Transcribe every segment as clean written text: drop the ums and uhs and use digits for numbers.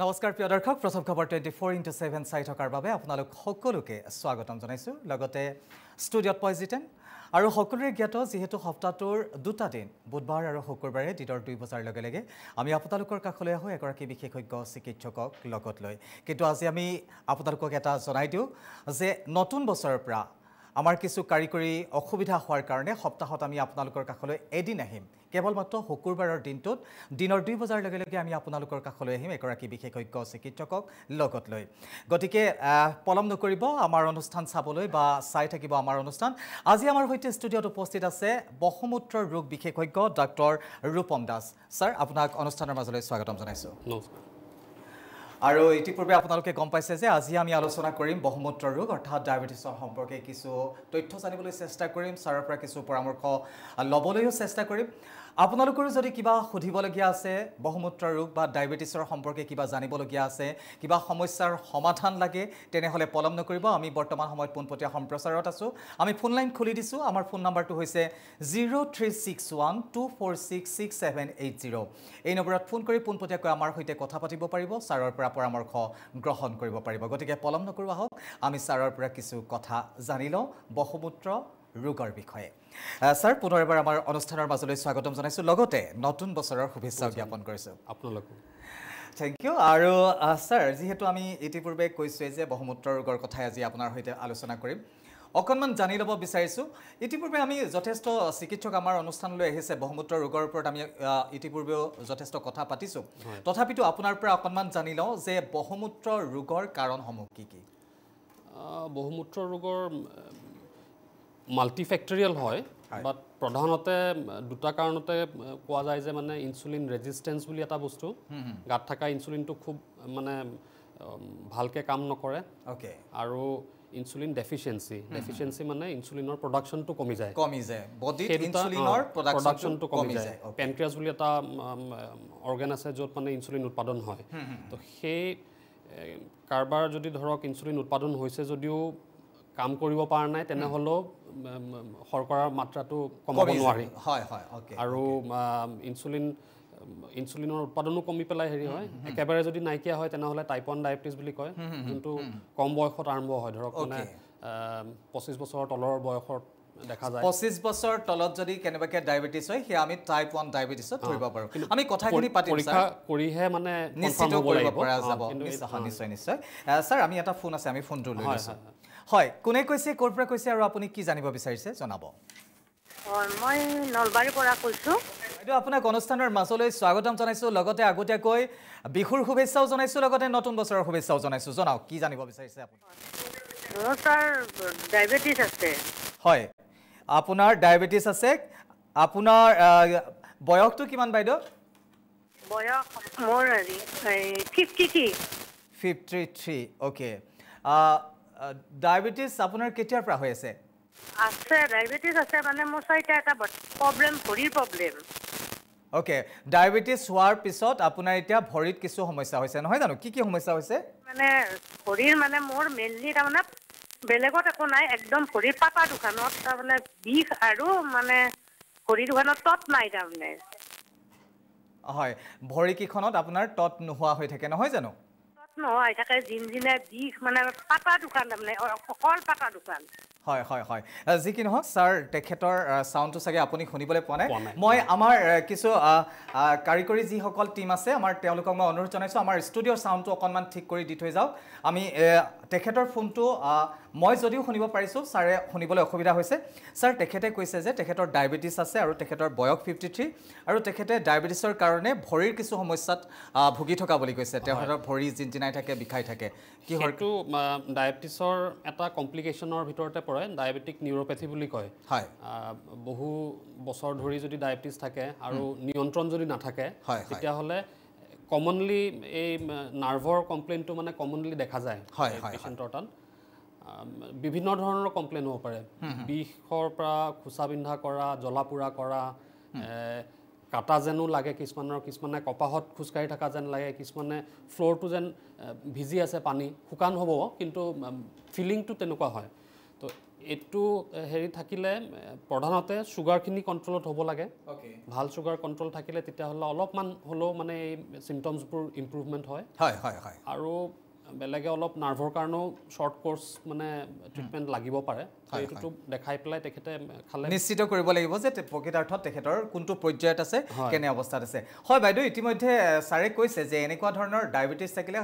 নমস্কাৰ প্ৰিয় দৰ্শক প্ৰথম খবৰ 24x7 চাই থকাৰ বাবে আপোনালোক সকলোকে স্বাগতম জনাইছো লগতে ষ্টুডিঅত পজিটেন আৰু সকলোৰে জ্ঞাত যেহেতু সপ্তাহটোৰ দুটা দিন বুধবাৰ আৰু শুকুৰবাৰে দিনৰ 2 বজাৰ লগে লগে আমি আপোনালোকৰ কাষলৈ আহো এগৰাকী বিশেষজ্ঞ চিকিৎসকক লগত লৈ কিন্তু আজি আমি আপোনালোকক এটা জনাই দিও যে নতুন বছৰৰ পৰা আমাৰ কিছু কাৰিকৰী অসুবিধা হোৱাৰ কাৰণে সপ্তাহত আমি আপোনালোকৰ কাষলৈ এদিন আহিম কেৱল মাত্ৰ শুকুৰবাৰৰ দিনটোত দিনৰ 2 বজাৰ লগে লগে আমি আপোনালোকৰ কাষলৈ আহিম এগৰাকী বিশেষজ্ঞ চিকিৎসকক লগত লৈ গতিকে পলম নকৰিব আমাৰ অনুষ্ঠান চাবলৈ বা চাই থাকিব আমাৰ অনুষ্ঠান আজি আমাৰ সৈতে ষ্টুডিঅত উপস্থিত আছে বহুমূত্ৰ ৰোগ বিশেষজ্ঞ ডক্টৰ ৰূপম দাস স্যাৰ আপোনাক অনুষ্ঠানৰ মাজলৈ স্বাগতম জনাইছো নমস্কাৰ আৰু ইতিপূৰ্বে আপোনালোকে গম পাইছে যে আজি আমি আলোচনা কৰিম বহুমূত্ৰ ৰোগ অৰ্থাৎ ডায়াবেটিছৰ সম্পৰ্কে কিছু তথ্য জানিবলৈ চেষ্টা কৰিম ছাৰৰ পৰা কিছু পৰামৰ্শ লবলৈও চেষ্টা কৰিম আপোনালোকৰ যদি কিবা সুধিবলগীয়া আছে বহুমূত্ৰ ৰোগ বা ডায়াবেটিছৰ সম্পৰ্কে কিবা জানিবলগীয়া আছে কিবা সমস্যাৰ সমাধান লাগে তেনেহলে পলম নকৰিব আমি বৰ্তমান সময়ত পোনপটীয়া সম্প্ৰচাৰত আছো আমি ফোন লাইন খুলি দিছো আমাৰ ফোন নাম্বাৰটো হৈছে 0361246670 এই নম্বৰত ফোন কৰি পোনপটীয়াকৈ আমাৰ সৈতে কথা পাতিব পাৰিব ছাৰৰ পৰা পৰামৰ্শ গ্ৰহণ কৰিব পাৰিব গতিকে পলম নকৰো আহক আমি ছাৰৰ পৰা কিছু কথা জানি লওঁ বহুমূত্ৰ ৰোগৰ বিষয়ে স্যাৰ পুনৰ এবাৰ আমাৰ অনুষ্ঠানৰ মাজলৈ স্বাগতম জনাইছো লগতে নতুন বছৰৰ শুভেচ্ছা জ্ঞাপন কৰিছো আপোনালোকো থ্যাংক ইউ আৰু স্যাৰ যেহেতু আমি ইতিপূৰ্বে কৈছোৱে যে বহুমূত্ৰ ৰোগৰ কথা আজি আপোনাৰ সৈতে আলোচনা কৰিম অকণমান জানি ল'ব বিচাৰিছো ইতিপূৰ্বে আমি যথেষ্ট চিকিৎসক আমাৰ অনুষ্ঠানলৈ আহিছে বহুমূত্ৰ ৰোগৰ ওপৰত আমি ইতিপূৰ্বেও যথেষ্ট কথা পাতিছো তথাপিতো আপোনাৰ পৰা অকণমান জানি লওঁ যে বহুমূত্ৰ ৰোগৰ কাৰণসমূহ কি কি বহুমূত্ৰ ৰোগৰ মাল্টিফেক্টৰিয়েল হয় বাট প্ৰধানতে দুটা কাৰণতে কোৱা যায় যে মানে ইনসুলিন ৰেজিস্টেন্স বুলি এটা বস্তু গাত থকা ইনসুলিনটো খুব মানে ভালকে কাম নকৰে ওকে আৰু ইনসুলিন ডেফিচিয়েন্সি মানে ইনসুলিনৰ প্ৰডাকশনটো কমি যায় বডিত ইনসুলিনৰ প্ৰডাকশনটো কমি যায় পেনক্ৰিয়াছ বুলি এটা অৰ্গান আছে য'ত মানে ইনসুলিন উৎপাদন হয় তো সেই কাৰবাৰ যদি ধৰক ইনসুলিন উৎপাদন হৈছে যদিও কাম কৰিব পৰা নাই তেনেহলেও শৰ্কৰাৰ মাত্ৰাটো কমাব নোৱাৰি হয় হয় ওকে আৰু ইনসুলিনৰ উৎপাদনো কমি পেলাই হেৰি হয় একেবাৰে যদি নাইকিয়া হয় তেনেহলে টাইপ 1 ডায়াবেটিছ বুলি কয় যোনটো কম বয়সত আৰম্ভ হয় ধৰক মানে 25 বছৰৰ তলৰ বয়সত দেখা যায় 25 বছৰ তলত যদি কেনেবাকে ডায়াবেটিছ হয় হে আমি টাইপ 1 ডায়াবেটিছত ধৰিব পাৰো আমি কথাখিনি পাতিম পৰীক্ষা কৰিহে মানে নিশ্চিত কৰিব পৰা যাব নিশ্চয় নিশ্চয় স্যাৰ আমি এটা ফোন আছে আমি ফোনটো লৈ লৈছো হয় কোনে কৈছে ক'ৰ পৰা কৈছে আৰু আপুনি কি জানিব বিচাৰিছে জনাব মই নলবাৰীৰ পৰা কৈছো এইটো আপোনাক অনুষ্ঠানৰ মাজলৈ স্বাগতম জনাইছো লগতে আগতীয়াকৈ বিহুৰ শুভেচ্ছাও জনাইছো লগতে নতুন বছৰৰ শুভেচ্ছাও জনাইছো জনাওক কি জানিব বিচাৰিছে আপুনি মোৰ স্যাৰ ডায়াবেটিছ আছে হয় আপোনাৰ ডায়াবেটিছ আছে আপোনাৰ বয়সটো কিমান বাইদেউ বয়স মোৰ 53 ওকে ডায়াবেটিছ আপোনাৰ কেতিয়াৰ পৰা হৈ আছে ডায়াবেটিছ আছে মানে মোৰ চাইটা এটা প্ৰবলেম ভৰিৰ প্ৰবলেম ওকে ডায়াবেটিছ হোৱাৰ পিছত আপোনাৰ এতিয়া ভৰিত কিছু সমস্যা হৈছে নহয় জানো কি সমস্যা হৈছে মানে ভৰিৰ মানে মোৰ মেইনলি তাৰমানে বেলেগত একো নাই একদম ভৰিৰ পাতা দুখানত তাৰমানে বিষ আৰু মানে ভৰিৰ দুখানত তত নাই তাৰমানে হয় ভৰি কিখনত আপোনাৰ তত নোহোৱা হৈ থাকে নহয় জানো নহয় থাকে জিনজিনে বিষ মানে পাতা দুখান তাৰমানে অকল পাতা দুখান হয় হয় হয় যি কি নহওক স্যাৰ তেখেতৰ সাউণ্ডটো চাগে আপুনি শুনিবলৈ পোৱা নাই মই আমাৰ কিছু কাৰিকৰী যিসকল টিম আছে আমাৰ তেওঁলোকক মই অনুৰোধ জনাইছো আমাৰ ষ্টুডিঅ'ৰ সাউণ্ডটো অকণমান ঠিক কৰি দি থৈ যাওক আমি তেখেতৰ ফোনটো মই যদিও শুনিব পাৰিছো ছাৰে শুনিবলৈ অসুবিধা হৈছে স্যাৰ তেখেতে কৈছে যে তেখেতৰ ডায়াবেটিছ আছে আৰু তেখেতৰ বয়স 53 আৰু তেখেতে ডায়াবেটিছৰ কাৰণে ভৰিৰ কিছু সমস্যাত ভুগি থকা বুলি কৈছে তেখেতৰ ভৰি জিনজিনাই থাকে বিষাই থাকে কি হয়তো ডায়াবেটিছৰ এটা কমপ্লিকেশনৰ ভিতৰতে পৰে ডায়াবেটিক নিউৰোপেথি বুলি কয় হয় বহু বছৰ ধৰি যদি ডায়াবেটিছ থাকে আৰু নিয়ন্ত্ৰণ যদি নাথাকে তেতিয়াহলে কমনলি এই নাৰ্ভৰ কমপ্লেইনটো মানে কমনলি দেখা যায় পেশেন্টৰ তাত বিভিন্ন ধৰণৰ কমপ্লেইন হ'ব পাৰে বিষৰ পৰা খুচা বিন্ধা কৰা জ্বলাপুৰা কৰা কাটা যেনো লাগে কিছুমানে কপাহত খুচকাৰি থকা যেন লাগে কিছুমানে ফ্লোৰটো যেন ভিজি আছে পানী শুকান হ'ব কিন্তু ফিলিংটো তেনেকুৱা হয় তো এইটো হেৰি থাকিলে প্ৰধানতে সুগাৰখিনি কণ্ট্ৰলত হ'ব লাগে ভাল সুগাৰ কণ্ট্ৰল থাকিলে তেতিয়াহ'লে অলপমান হ'লেও মানে এই চিমটমছবোৰ ইম্প্ৰুভমেণ্ট হয় আৰু বেলেগে অলপ নাৰ্ভৰ কাৰণেও শ্বৰ্ট কোৰ্চ মানে ট্ৰিটমেণ্ট লাগিব পাৰে এইটোতো দেখাই পেলাই তেখেতে খালে নিশ্চিত কৰিব লাগিব যে প্ৰকৃতাৰ্থত তেখেতৰ কোনটো পৰ্যায়ত আছে কেনে অৱস্থাত আছে হয় বাইদেউ ইতিমধ্যে ছাৰে কৈছে যে এনেকুৱা ধৰণৰ ডায়েবেটিছ থাকিলে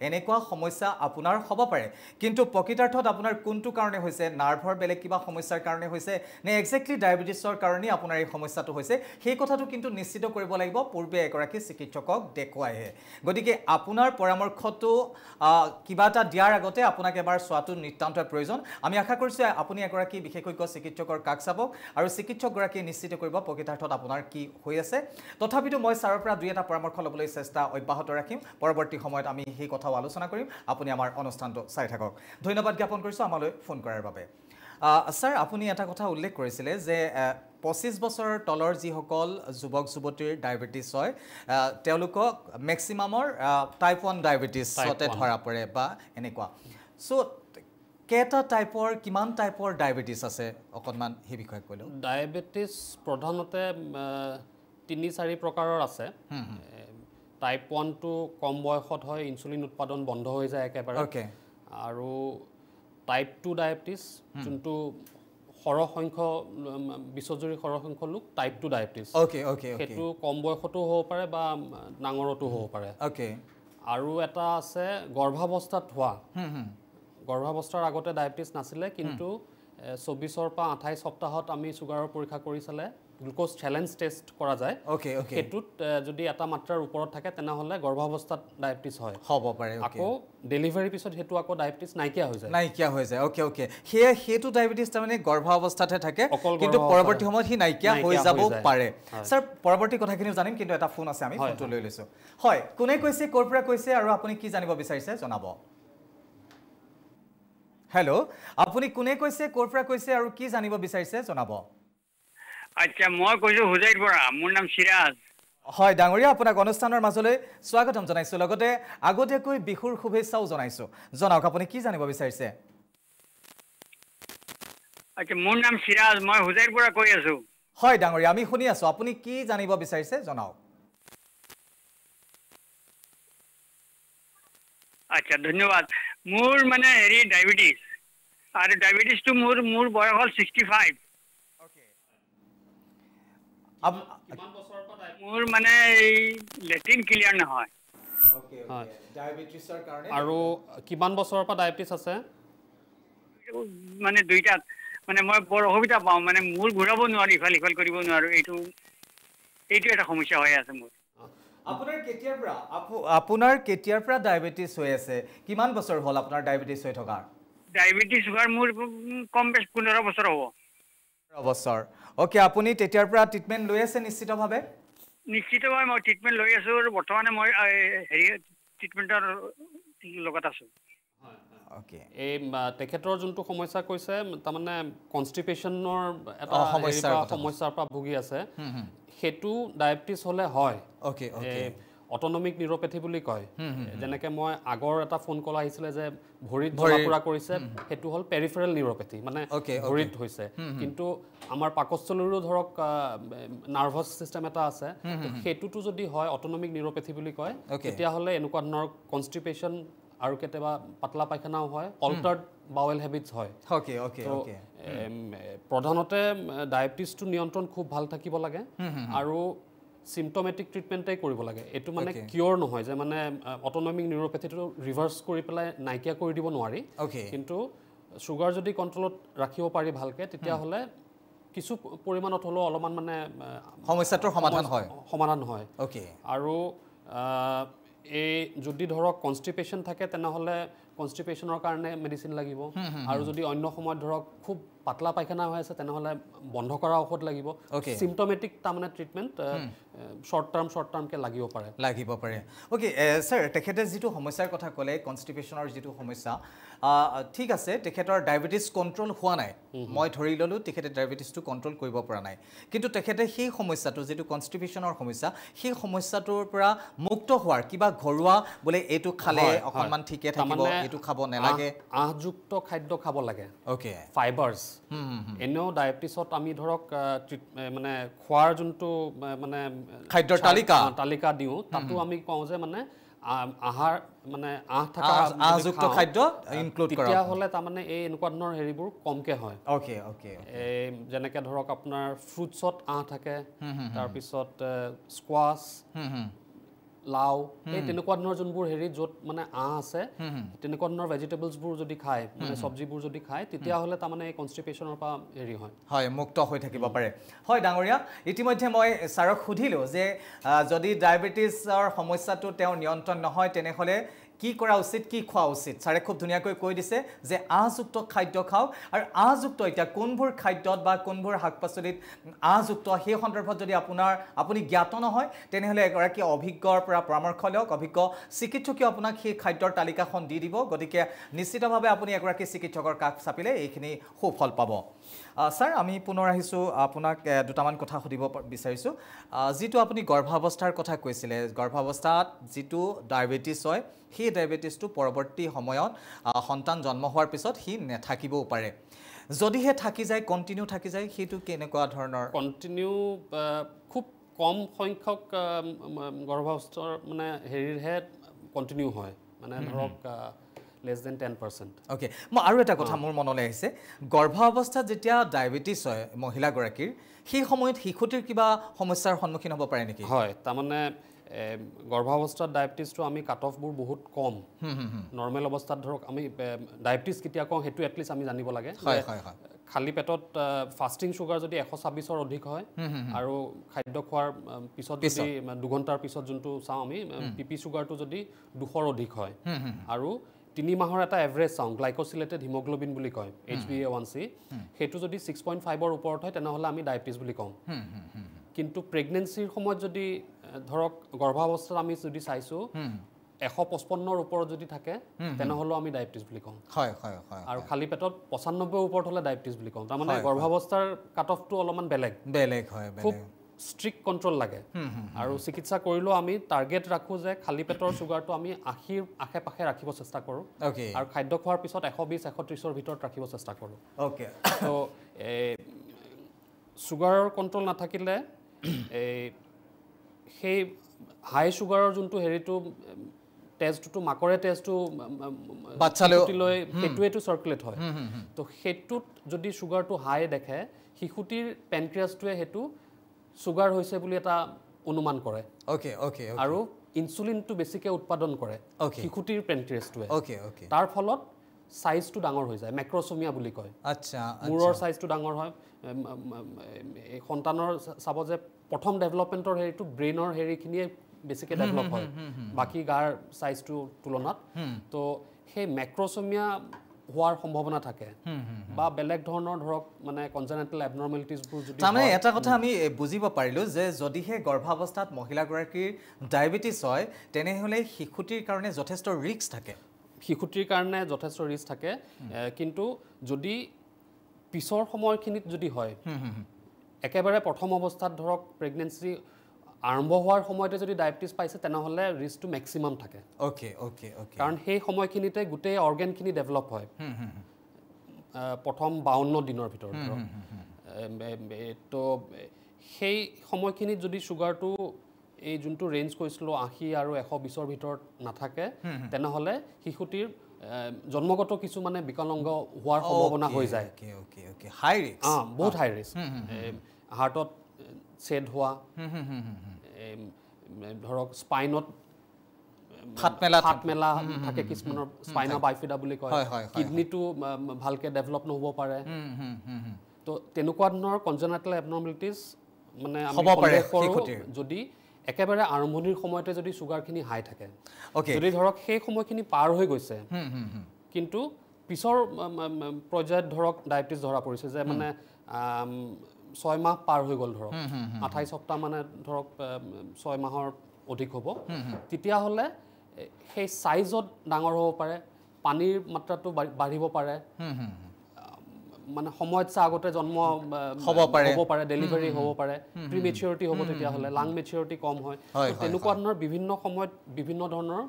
এনেকুৱা সমস্যা আপোনাৰ হ'ব পাৰে কিন্তু প্ৰকৃতাৰ্থত আপোনাৰ কোনটো কাৰণে হৈছে নাৰ্ভৰ বেলেগ কিবা সমস্যাৰ কাৰণে হৈছে নে এক্সেক্টলি ডায়েবেটিছৰ কাৰণেই আপোনাৰ এই সমস্যাটো হৈছে সেই কথাটো কিন্তু নিশ্চিত কৰিব লাগিব পূৰ্বে এগৰাকী চিকিৎসকক দেখুৱাইহে গতিকে আপোনাৰ পৰামৰ্শটো কিবা এটা দিয়াৰ আগতে আপোনাক এবাৰ চোৱাটো নিতান্তই প্ৰয়োজন আমি আশা কৰিছোঁ আপুনি এগৰাকী বিশেষজ্ঞ চিকিৎসকৰ কাষ চাব আৰু চিকিৎসকগৰাকীয়ে নিশ্চিত কৰিব প্ৰকৃতাৰ্থত আপোনাৰ কি হৈ আছে তথাপিতো মই ছাৰৰ পৰা দুই এটা পৰামৰ্শ ল'বলৈ চেষ্টা অব্যাহত ৰাখিম পৰৱৰ্তী সময়ত আমি সেই কথাও আলোচনা কৰিম আপুনি আমাৰ অনুষ্ঠানটো চাই থাকক ধন্যবাদ জ্ঞাপন কৰিছোঁ আমালৈ ফোন কৰাৰ বাবে ছাৰ আপুনি এটা কথা উল্লেখ কৰিছিলে যে 25 বছৰৰ তলৰ যিসকল যুৱক যুৱতীৰ ডায়েবেটিছ হয় তেওঁলোকক মেক্সিমামৰ টাইপ 1 ডায়েবেটিছতে ধৰা পৰে বা এনেকুৱা চ' কেইটা টাইপৰ কিমান টাইপৰ ডায়েবেটিছ আছে অকণমান সেই বিষয়ে কৈলোঁ ডায়েবেটিছ প্ৰধানতে 3-4 প্ৰকাৰৰ আছে টাইপ 1টো কম বয়সত হয় ইনচুলিন উৎপাদন বন্ধ হৈ যায় একেবাৰে আৰু টাইপ 2 ডায়েবেটিছ যোনটো সৰহসংখ্য বিশ্বজুৰি সৰহসংখ্য লোক টাইপ 2 ডায়েবেটিছ সেইটো কম বয়সতো হ'ব পাৰে বা ডাঙৰতো হ'ব পাৰে আৰু এটা আছে গৰ্ভাৱস্থাত হোৱা গৰ্ভাৱস্থাৰ আগতে ডায়েবেটিছ নাছিলে কিন্তু 24 পৰা 28 সপ্তাহত আমি ছুগাৰৰ পৰীক্ষা কৰি চালে গ্লুকোজ চেলেঞ্জ টেষ্ট কৰা যায় সেইটোত যদি এটা মাত্ৰাৰ ওপৰত থাকে তেনেহ'লে গৰ্ভাৱস্থাত ডায়েবেটিছ হয় হ'ব পাৰে আকৌ ডেলিভাৰীৰ পিছত সেইটো আকৌ ডায়েবেটিছ নাইকিয়া হৈ যায় সেইটো ডায়েবেটিছ তাৰমানে গৰ্ভাৱস্থাতহে থাকে কিন্তু পৰৱৰ্তী সময়ত সি নাইকিয়া হৈ যাব পাৰে ছাৰ পৰৱৰ্তী কথাখিনিও জানিম কিন্তু এটা ফোন আছে আমি ফোনটো লৈ লৈছোঁ হয় কোনে কৈছে ক'ৰ পৰা কৈছে আৰু আপুনি কি জানিব বিচাৰিছে জনাব হেল্ল' আপুনি কোনে কৈছে ক'ৰ পৰা কৈছে আৰু কি জানিব বিচাৰিছে জনাব আচ্ছা মই কৈছোঁ হুজাইৰ পৰা মোৰ নাম সিৰাজ হয় ডাঙৰীয়া আপোনাক অনুষ্ঠানৰ মাজলৈ স্বাগতম জনাইছোঁ লগতে আগতীয়াকৈ বিহুৰ শুভেচ্ছাও জনাইছোঁ জনাওক আপুনি কি জানিব বিচাৰিছে আচ্ছা মোৰ নাম সিৰাজ মই হুজাইৰ পৰা কৈ আছোঁ হয় ডাঙৰীয়া আমি শুনি আছোঁ আপুনি কি জানিব বিচাৰিছে জনাওক আচ্ছা ধন্যবাদ মোৰ মানে হেৰি ডায়েবেটিছ আৰু ডায়েবেটিছটো মোৰ বয়স হ'ল 65 মোৰ মানে এই লেট্ৰিন ক্লিয়াৰ নহয় আৰু কিমান বছৰৰ পৰা ডায়েবেটিছ আছে মানে দুইটাত মানে মই বৰ অসুবিধা পাওঁ মানে মূৰ ঘূৰাব নোৱাৰো ইফাল সিফাল কৰিব নোৱাৰো এইটো এটা সমস্যা হৈ আছে মোৰ আপোনাৰ কেতিয়াৰ পৰা ডায়েবেটিছ হৈ আছে কিমান বছৰ হ'ল আপোনাৰ ডায়েবেটিছ হৈ থকা ডায়েবেটিছ হোৱাৰ মোৰ কম বেছ 15 বছৰ হ'ব বছৰ ওকে আপুনি তেতিয়াৰ পৰা ট্ৰিটমেণ্ট লৈ আছে নিশ্চিতভাৱে মই ট্ৰিটমেণ্ট লৈ আছোঁ আৰু বৰ্তমানে মই হেৰি ট্ৰিটমেণ্টৰ লগত আছোঁ এই তেখেতৰ যোনটো সমস্যা কৈছে তাৰমানে কনষ্টিপেশ্যনৰ এটা সমস্যাৰ পৰা ভুগি আছে সেইটো ডায়েবেটিছ হ'লে হয় অট'নমিক নিউৰোপেথি বুলি কয় যেনেকৈ মই আগৰ এটা ফোন কল আহিছিলে যে ভৰিত জ্বলা-পোৰা কৰিছে সেইটো হ'ল পেৰিফেৰেল নিউৰোপেথি মানে ভৰিত হৈছে কিন্তু আমাৰ পাকস্থলীৰো ধৰক নাৰ্ভাছ ছিষ্টেম এটা আছে সেইটোতো যদি হয় অট'নমিক নিউৰোপেথি বুলি কয় তেতিয়াহ'লে এনেকুৱা ধৰণৰ কনষ্টিপেশ্যন আৰু কেতিয়াবা পাতলা পায়খানাও হয় অল্টাৰ্ড বাৱেল হেবিটছ হয় প্ৰধানতে ডায়েবেটিছটো নিয়ন্ত্ৰণ খুব ভাল থাকিব লাগে আৰু চিমটমেটিক ট্ৰিটমেণ্টেই কৰিব লাগে এইটো মানে কিয়ৰ নহয় যে মানে অট'নমিক নিউৰোপেথিটো ৰিভাৰ্চ কৰি পেলাই নাইকিয়া কৰি দিব নোৱাৰি কিন্তু ছুগাৰ যদি কণ্ট্ৰলত ৰাখিব পাৰি ভালকৈ তেতিয়াহ'লে কিছু পৰিমাণত হ'লেও অলপমান মানে সমস্যাটোৰ সমাধান হয় আৰু এই যদি ধৰক কনষ্টিপেশ্যন থাকে তেনেহ'লে কনষ্টিপেশ্যনৰ কাৰণে মেডিচিন লাগিব আৰু যদি অন্য সময়ত ধৰক খুব পাতলা পায়খানা হৈ আছে তেনেহ'লে বন্ধ কৰা ঔষধ লাগিব সিম্পটমেটিক তাৰমানে ট্ৰিটমেণ্ট শৰ্ট টাৰ্মকে লাগিব পাৰে ওকে স্যাৰ তেখেতে যেটো সমস্যাৰ কথা ক'লে কনষ্টিপেশনৰ যেটো সমস্যা ঠিক আছে তেখেতৰ ডায়াবেটিস কন্ট্ৰোল হোৱা নাই মই ধৰি ললো তেখেতে ডায়াবেটিসটো কন্ট্ৰোল কৰিব পৰা নাই কিন্তু তেখেতে সেই সমস্যাটো যেটো কনষ্টিপেশনৰ সমস্যা সেই সমস্যাটোৰ পৰা মুক্ত হোৱাৰ কিবা ঘৰুৱা বলে এটো খালে অকমান ঠিকে থাকিব এটো খাব নালাগে আহযুক্ত খাদ্য খাব লাগে ওকে ফাইবাৰস এনো ডায়াবেটিসত আমি ধৰক মানে খোৱাৰ যোনটো মানে খাদ্যৰ তালিকা দিও তাতো আমি কওঁ যে মানে আহাৰ মানে আহযুক্ত খাদ্য ইনক্লুড কৰা তেতিয়া হলে তাৰ মানে এই এনেকুৱা ধৰণৰ হেৰিবোৰ কমকে হয় ওকে যেনেকে ধৰক আপোনাৰ ফ্ৰুটছত থাকে তাৰ পিছত স্কোৱাছ লাও এই তেনেকুৱা ধৰণৰ যোনবোৰ হেৰি য'ত মানে আছে তেনেকুৱা ধৰণৰ ভেজিটেবলছবোৰ যদি খায় মানে চব্জিবোৰ যদি খায় তেতিয়া হলে তাৰ মানে কনষ্টিপেশনৰ পৰা হেৰি হয় মুক্ত হৈ থাকিব পাৰে হয় ডাঙৰীয়া ইতিমধ্যে মই ছাৰক সুধিলো যে যদি ডায়াবেটিছৰ সমস্যাটো তেওঁ নিয়ন্ত্ৰণ নহয় তেনেহলে কি কৰা উচিত কি খোৱা উচিত ছাৰে খুব ধুনিয়াকৈ কৈ দিছে যে আহযুক্ত খাদ্য খাও আৰু আহযুক্ত এটা কোনবোৰ খাদ্যত বা কোনবোৰ শাকপাচলিত আহযুক্ত সেই সন্দৰ্ভত যদি আপুনি জ্ঞাত নহয় তেনেহলে এগৰাকী অভিজ্ঞৰ পৰা পৰামৰ্শ লওক অভিজ্ঞ চিকিৎসকে আপোনাক সেই খাদ্যৰ তালিকাখন দি দিব গতিকে নিশ্চিতভাৱে আপুনি এগৰাকী চিকিৎসকৰ কাষ চাপিলে এইখিনি সুফল পাব স্যাৰ আমি পুনৰ আহিছো আপোনাক দুটামান কথা সুধিব বিচাৰিছো যেটো আপুনি গৰ্ভাৱস্থাৰ কথা কৈছিলে গৰ্ভাৱস্থাত যেটো ডায়াবেটিস হয় সেই ডায়াবেটিসটো পৰৱৰ্তী সময়ত সন্তান জন্ম হোৱাৰ পিছত হি নেথাকিবও পাৰে যদিহে থাকি যায় কন্টিনিউ থাকি যায় হেতু কেনেকুৱা ধৰণৰ কন্টিনিউ খুব কম সংখ্যক গৰ্ভাৱস্থাৰ মানে হেৰিৰহে কন্টিনিউ হয় মানে ধৰক less than 10%. Okay. মই আৰু এটা কথা মোৰ মনলৈ আহিছে গৰ্ভাৱস্থাত যেতিয়া ডায়াবেটিস হয় মহিলা গৰাকীৰ সেই সময়ত শিশুটিৰ কিবা সমস্যাৰ সন্মুখীন হ'ব পাৰে নেকি হয় তাৰমানে গৰ্ভাৱস্থাত ডায়াবেটিসটো আমি কাট অফবোৰ বহুত কম নৰ্মেল অৱস্থাত ধৰক আমি ডায়াবেটিস কিতিয়া কওঁ হেতু এটলিষ্ট আমি জানিব লাগে হয় খালি পেটত ফাস্টিং সুগাৰ যদি 126 ৰ অধিক হয় আৰু খাদ্য খোৱাৰ পিছত যদি 2 ঘণ্টাৰ পিছত যোনটো চাওঁ আমি পিপি সুগাৰটো যদি 200 ৰ অধিক হয় আৰু 3 মাহৰ এটা এভাৰেজ চাওঁ গ্লাইকোছিলেটেড হিমোগ্লোবিন বুলি কয় HbA1c হেতু যদি 6.5 ৰ ওপৰত হয় তেনেহলে আমি ডায়াবেটিস বুলি কওঁ কিন্তু প্ৰেগন্যান্সিৰ সময়ত যদি ধৰক গৰ্ভাৱস্থাত আমি যদি চাইছো 155 ৰ ওপৰত যদি থাকে তেনেহলে আমি ডায়াবেটিস বুলি কওঁ হয় আৰু খালি পেটত 95 ৰ ওপৰত হলে ডায়াবেটিস বুলি কওঁ তাৰমানে গৰ্ভাৱস্থাৰ কাট অফটো অলপমান বেলেগ হয় খুব ষ্ট্ৰিক্ট কন্ট্ৰোল লাগে আৰু চিকিৎসা কৰিলেও আমি টাৰ্গেট ৰাখো যে খালি পেটৰ সুগাৰটো আমি 80 ৰ আশে-পাশে ৰাখিব চেষ্টা কৰো আৰু খাদ্য খোৱাৰ পিছত 120 130 ৰ ভিতৰত ৰাখিব চেষ্টা কৰো ওকে তো সুগাৰৰ কন্ট্ৰোল নাথাকিলে সেই হাই সুগাৰৰ যোনটো হেৰিটো টেষ্টটো মাকৰে টেষ্টটো বাচ্চালৈ হেতুৱেটো সাৰ্কুলেট হয় তো হেতুত যদি সুগাৰটো হাই দেখে শিশুটিৰ পেনক্ৰিয়াছটোৱে হেতু সুগাৰ হৈছে বুলি এটা অনুমান কৰে ওকে আৰু ইনসুলিনটো বেছিকে উৎপাদন কৰে শিশুটিৰ পেনক্ৰিয়াছটোৱে ওকে তাৰ ফলত সাইজটো ডাঙৰ হৈ যায় মেক্ৰোসোমিয়া বুলি কয় আচ্ছা মূৰৰ সাইজটো ডাঙৰ হয় এই সন্তানৰ চাব যে প্ৰথম ডেভেলপমেন্টৰ হেৰিটো ব্ৰেইনৰ হেৰিখিনিয়ে বেছিকে ডেভেলপ হয় বাকি গাৰ সাইজটো তুলনাত তো সেই মেক্ৰোসোমিয়া হোৱাৰ সম্ভাৱনা থাকে বা বেলেগ ধৰণৰ ধৰক মানে কনজেনিটেল এবনৰ্মেলিটিজবোৰ যদি তাৰমানে এটা কথা আমি বুজিব পাৰিলো যে যদিহে গৰ্ভাৱস্থাত মহিলা গৰাকীৰ ডায়াবেটিস হয় তেনেহলে শিশুটিৰ কাৰণে যথেষ্ট ৰিস্ক থাকে শিশুটিৰ কাৰণে যথেষ্ট ৰিস্ক থাকে কিন্তু যদি পিছৰ সময়খিনিত যদি হয় একেবাৰে প্ৰথম অৱস্থাত ধৰক প্ৰেগন্যান্সি আৰম্ভ হোৱাৰ সময়তে যদি ডায়াবেটিস পাইছে তেনেহলে ৰিস্কটো ম্যাক্সিমাম থাকে ওকে কাৰণ সেই সময়খিনিতে গোটেই অৰ্গানখিনি ডেভেলপ হয় প্ৰথম 52 দিনৰ ভিতৰত তো সেই সময়খিনিত যদি সুগাৰটো এই যোনটো ৰেঞ্জ কৈছিলো 80 আৰু 120 ৰ ভিতৰত নাথাকে তেনেহলে শিশুটিৰ জন্মগত কিছু মানে বিকলাংগ হোৱাৰ সম্ভাৱনা হৈ যায় ওকে হাই ৰিস্ক বহুত হাই ৰিস্ক হাৰ্টত ছেড হোৱা ধৰক স্পাইনত ফাটমেলা থাকে কিছুমানৰ স্পাইনা বাইফিডা বুলি কয় কিডনিটো ভালকে ডেভেলপ নহব পাৰে তো তেনেকুৱা ধৰণৰ কনজেনিটেল এবনৰ্মেলিটিজ মানে আমি যদি একেবাৰে আৰম্ভণিৰ সময়তে যদি সুগাৰখিনি হাই থাকে যদি ধৰক সেই সময়খিনি পাৰ হৈ গৈছে কিন্তু পিছৰ পৰ্যায়ত ধৰক ডায়েবেটিছ ধৰা পৰিছে যে মানে 6 মাহ পাৰ হৈ গ'ল ধৰক 28 সপ্তাহ মানে ধৰক 6 মাহৰ অধিক হ'ব তেতিয়াহ'লে সেই সাইজত ডাঙৰ হ'ব পাৰে পানীৰ মাত্ৰাটো বাঢ়িব পাৰে মানে সময়ত আগতে জন্ম হ'ব পাৰে ডেলিভাৰী হ'ব পাৰে প্ৰিমেচিউৰিটি হ'ব তেতিয়াহ'লে লাং মেচিউৰিটি কম হয় তেনেকুৱা ধৰণৰ বিভিন্ন সময়ত বিভিন্ন ধৰণৰ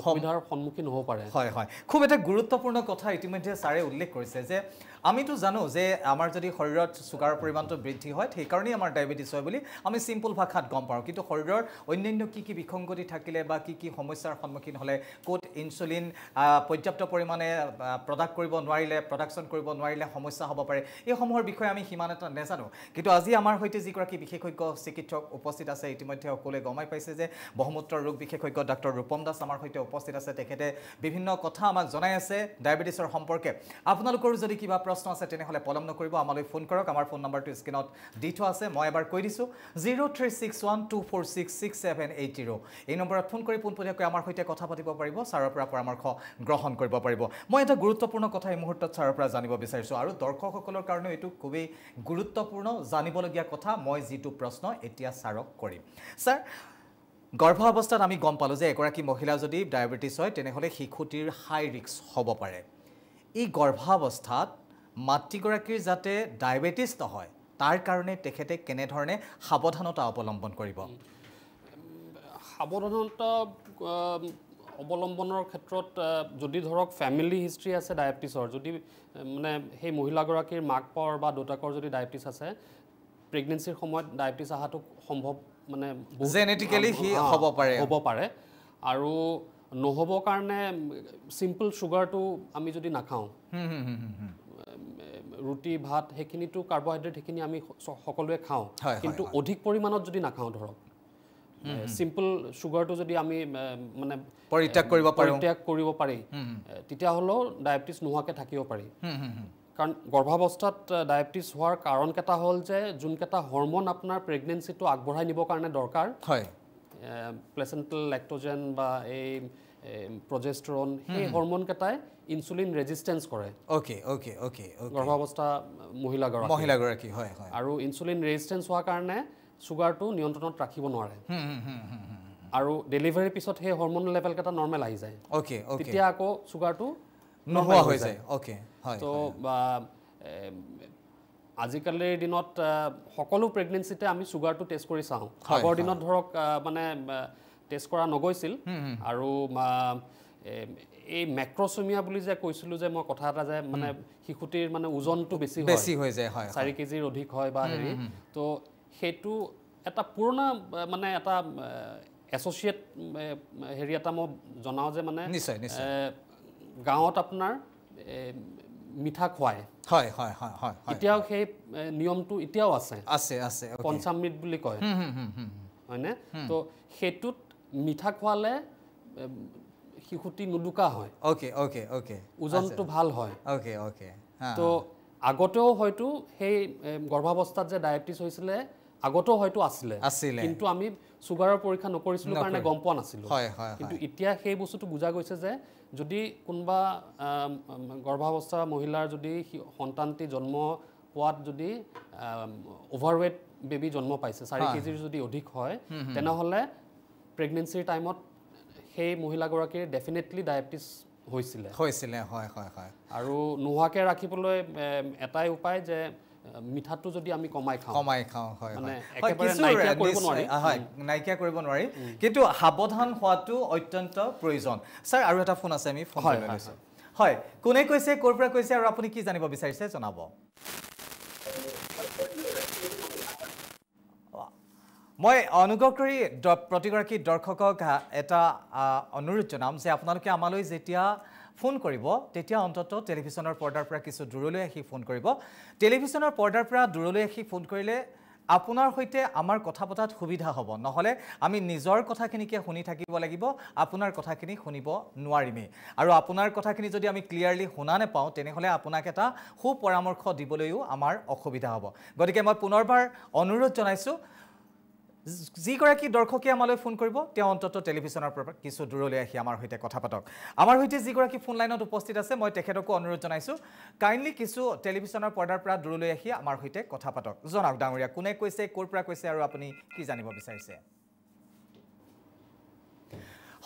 অসুবিধাৰ সন্মুখীন হ'ব পাৰে হয় হয় খুব এটা গুৰুত্বপূৰ্ণ কথা ইতিমধ্যে ছাৰে উল্লেখ কৰিছে যে আমিতো জানো যে আমাৰ যদি শৰীৰত সুগাৰৰ পৰিমাণটো বৃদ্ধি হয় সেই কাৰণেই আমাৰ ডায়েবেটিছ হয় বুলি আমি সিম্পল ভাষাত গম পাওঁ কিন্তু শৰীৰৰ অন্যান্য কি বিসংগতি থাকিলে বা কি সমস্যাৰ সন্মুখীন হ'লে ক'ত ইনচুলিন পৰ্যাপ্ত পৰিমাণে প্ৰডাক্ট কৰিব নোৱাৰিলে প্ৰডাকশ্যন কৰিব নোৱাৰিলে সমস্যা হ'ব পাৰে এইসমূহৰ বিষয়ে আমি সিমান এটা নাজানো কিন্তু আজি আমাৰ সৈতে যিগৰাকী বিশেষজ্ঞ চিকিৎসক উপস্থিত আছে ইতিমধ্যে সকলোৱে গমাই পাইছে যে বহুমূত্ৰ ৰোগ বিশেষজ্ঞ ডাক্তৰ ৰূপম দাস আমাৰ সৈতে উপস্থিত আছে তেখেতে বিভিন্ন কথা আমাক জনাই আছে ডায়েবেটিছৰ সম্পৰ্কে আপোনালোকৰ যদি কিবা প্ৰশ্ন আছে তেনেহ'লে পলম নকৰিব আমালৈ ফোন কৰক আমাৰ ফোন নম্বৰটো স্ক্ৰীনত দি থোৱা আছে মই এবাৰ কৈ দিছোঁ 0361246670 এই নম্বৰত ফোন কৰি পোনপটীয়াকৈ আমাৰ সৈতে কথা পাতিব পাৰিব ছাৰৰ পৰা পৰামৰ্শ গ্ৰহণ কৰিব পাৰিব মই এটা গুৰুত্বপূৰ্ণ কথা এই মুহূৰ্তত ছাৰৰ পৰা জানিব বিচাৰিছোঁ আৰু দৰ্শকসকলৰ কাৰণেও এইটো খুবেই গুৰুত্বপূৰ্ণ জানিবলগীয়া কথা মই যিটো প্ৰশ্ন এতিয়া ছাৰক কৰিম ছাৰ গৰ্ভাৱস্থাত আমি গম পালোঁ যে এগৰাকী মহিলা যদি ডায়েবেটিছ হয় তেনেহ'লে শিশুটিৰ হাই ৰিস্ক হ'ব পাৰে এই গৰ্ভাৱস্থাত মাতৃগৰাকীৰ যাতে ডায়েবেটিছ নহয় তাৰ কাৰণে তেখেতে কেনেধৰণে সাৱধানতা অৱলম্বন কৰিব সাৱধানতা অৱলম্বনৰ ক্ষেত্ৰত যদি ধৰক ফেমিলি হিষ্ট্ৰী আছে ডায়েবেটিছৰ যদি মানে সেই মহিলাগৰাকীৰ মাক পৰ বা দেউতাকৰ যদি ডায়েবেটিছ আছে প্ৰেগনেন্সিৰ সময়ত ডায়েবেটিছ অহাটো সম্ভৱ মানে জেনেটিক্যালি হ'ব পাৰে আৰু নহ'ব কাৰণে সিম্পল সুগাৰটো আমি যদি নাখাওঁ ৰুটি ভাত সেইখিনিতো কাৰ্বহাইড্ৰেট সেইখিনি আমি সকলোৱে খাওঁ কিন্তু অধিক পৰিমাণত যদি নাখাওঁ ধৰক সিম্পল সুগাৰটো যদি আমি মানে পৰিত্যাগ কৰিব পাৰি তেতিয়াহ'লেও ডায়েবেটিছ নোহোৱাকৈ থাকিব পাৰি কাৰণ গৰ্ভাৱস্থাত ডায়েবেটিছ হোৱাৰ কাৰণকেইটা হ'ল যে যোনকেইটা হৰম'ন আপোনাৰ প্ৰেগনেন্সিটো আগবঢ়াই নিবৰ কাৰণে দৰকাৰ হয় প্লেচেণ্টেল লেক্টোজেন বা এই প্ৰজেষ্টৰন সেই হৰম'নকেইটাই ইনচুলিন ৰেজিষ্টেঞ্চ কৰে গৰ্ভাৱস্থা মহিলাগৰাকী হয় আৰু ইনচুলিন ৰেজিষ্টেঞ্চ হোৱাৰ কাৰণে সুগাৰটো নিয়ন্ত্ৰণত ৰাখিব নোৱাৰে আৰু ডেলিভাৰীৰ পিছত সেই হৰম'ন লেভেলকেইটা নৰ্মেল আহি যায় তেতিয়া আকৌ সুগাৰটো নোহোৱা হৈ যায় তো আজিকালিৰ দিনত সকলো প্ৰেগনেন্সিতে আমি সুগাৰটো টেষ্ট কৰি চাওঁ আগৰ দিনত ধৰক মানে টেষ্ট কৰা নগৈছিল আৰু এই মেক্ৰ'চমিয়া বুলি যে কৈছিলোঁ যে মই কথা এটা যে মানে শিশুটিৰ মানে ওজনটো বেছি হৈ যায় 4 কেজিৰ অধিক হয় বা হেৰি তো সেইটো এটা পুৰণা মানে এটা এছ'চিয়েট হেৰি এটা মই জনাওঁ যে মানে গাঁৱত আপোনাৰ মিঠা খুৱায় এতিয়াও সেই নিয়মটো এতিয়াও আছে পঞ্চামৃত বুলি কয় হয়নে তো সেইটোত মিঠা খোৱালে শিশুটি নুদুকা হয় ওজনটো ভাল হয় তো আগতেও হয়তো সেই গৰ্ভাৱস্থাত যে ডায়েবেটিছ হৈছিলে আগতেও হয়তো আছিলে কিন্তু আমি সুগাৰৰ পৰীক্ষা নকৰিছিলোঁ কাৰণে গম পোৱা নাছিলোঁ কিন্তু এতিয়া সেই বস্তুটো বুজা গৈছে যে যদি কোনোবা গৰ্ভাৱস্থা মহিলাৰ যদি সন্তানটি জন্ম পোৱাত যদি অভাৰৱেট বেবী জন্ম পাইছে 4 কেজিৰ যদি অধিক হয় তেনেহ'লে প্ৰেগনেন্সিৰ টাইমত সেই মহিলাগৰাকীৰ ডেফিনেটলি ডায়েবেটিছ হৈছিলে আৰু নোহোৱাকৈ ৰাখিবলৈ এটাই উপায় যে মিঠাটো যদি আমি কমাই খাওঁ মানে একেবাৰে নাইকিয়া কৰিব নোৱাৰি কিন্তু সাৱধান হোৱাটো অত্যন্ত প্ৰয়োজন ছাৰ আৰু এটা ফোন আছে আমি ফোন কৰি লৈছোঁ হয় কোনে কৈছে ক'ৰ পৰা কৈছে আৰু আপুনি কি জানিব বিচাৰিছে জনাব মই অনুগ্ৰহ কৰি প্ৰতিগৰাকী দৰ্শকক এটা অনুৰোধ জনাম যে আপোনালোকে আমালৈ যেতিয়া ফোন কৰিব তেতিয়া অন্তত টেলিভিছনৰ পৰ্দাৰ পৰা কিছু দূৰলৈ আহি ফোন কৰিব টেলিভিছনৰ পৰ্দাৰ পৰা দূৰলৈ আহি ফোন কৰিলে আপোনাৰ সৈতে আমাৰ কথা পতাত সুবিধা হ'ব নহ'লে আমি নিজৰ কথাখিনিকে শুনি থাকিব লাগিব আপোনাৰ কথাখিনি শুনিব নোৱাৰিমেই আৰু আপোনাৰ কথাখিনি যদি আমি ক্লিয়াৰলি শুনা নাপাওঁ তেনেহ'লে আপোনাক এটা সুপৰামৰ্শ দিবলৈও আমাৰ অসুবিধা হ'ব গতিকে মই পুনৰবাৰ অনুৰোধ জনাইছোঁ যিগৰাকী দৰ্শকে আমালৈ ফোন কৰিব তেওঁ অন্তত টেলিভিছনৰ পৰা কিছু দূৰলৈ আহি আমাৰ সৈতে কথা পাতক আমাৰ সৈতে যিগৰাকী ফোন লাইনত উপস্থিত আছে মই তেখেতকো অনুৰোধ জনাইছোঁ কাইণ্ডলি কিছু টেলিভিছনৰ পৰ্দাৰ পৰা দূৰলৈ আহি আমাৰ সৈতে কথা পাতক জনাওক ডাঙৰীয়া কোনে কৈছে ক'ৰ পৰা কৈছে আৰু আপুনি কি জানিব বিচাৰিছে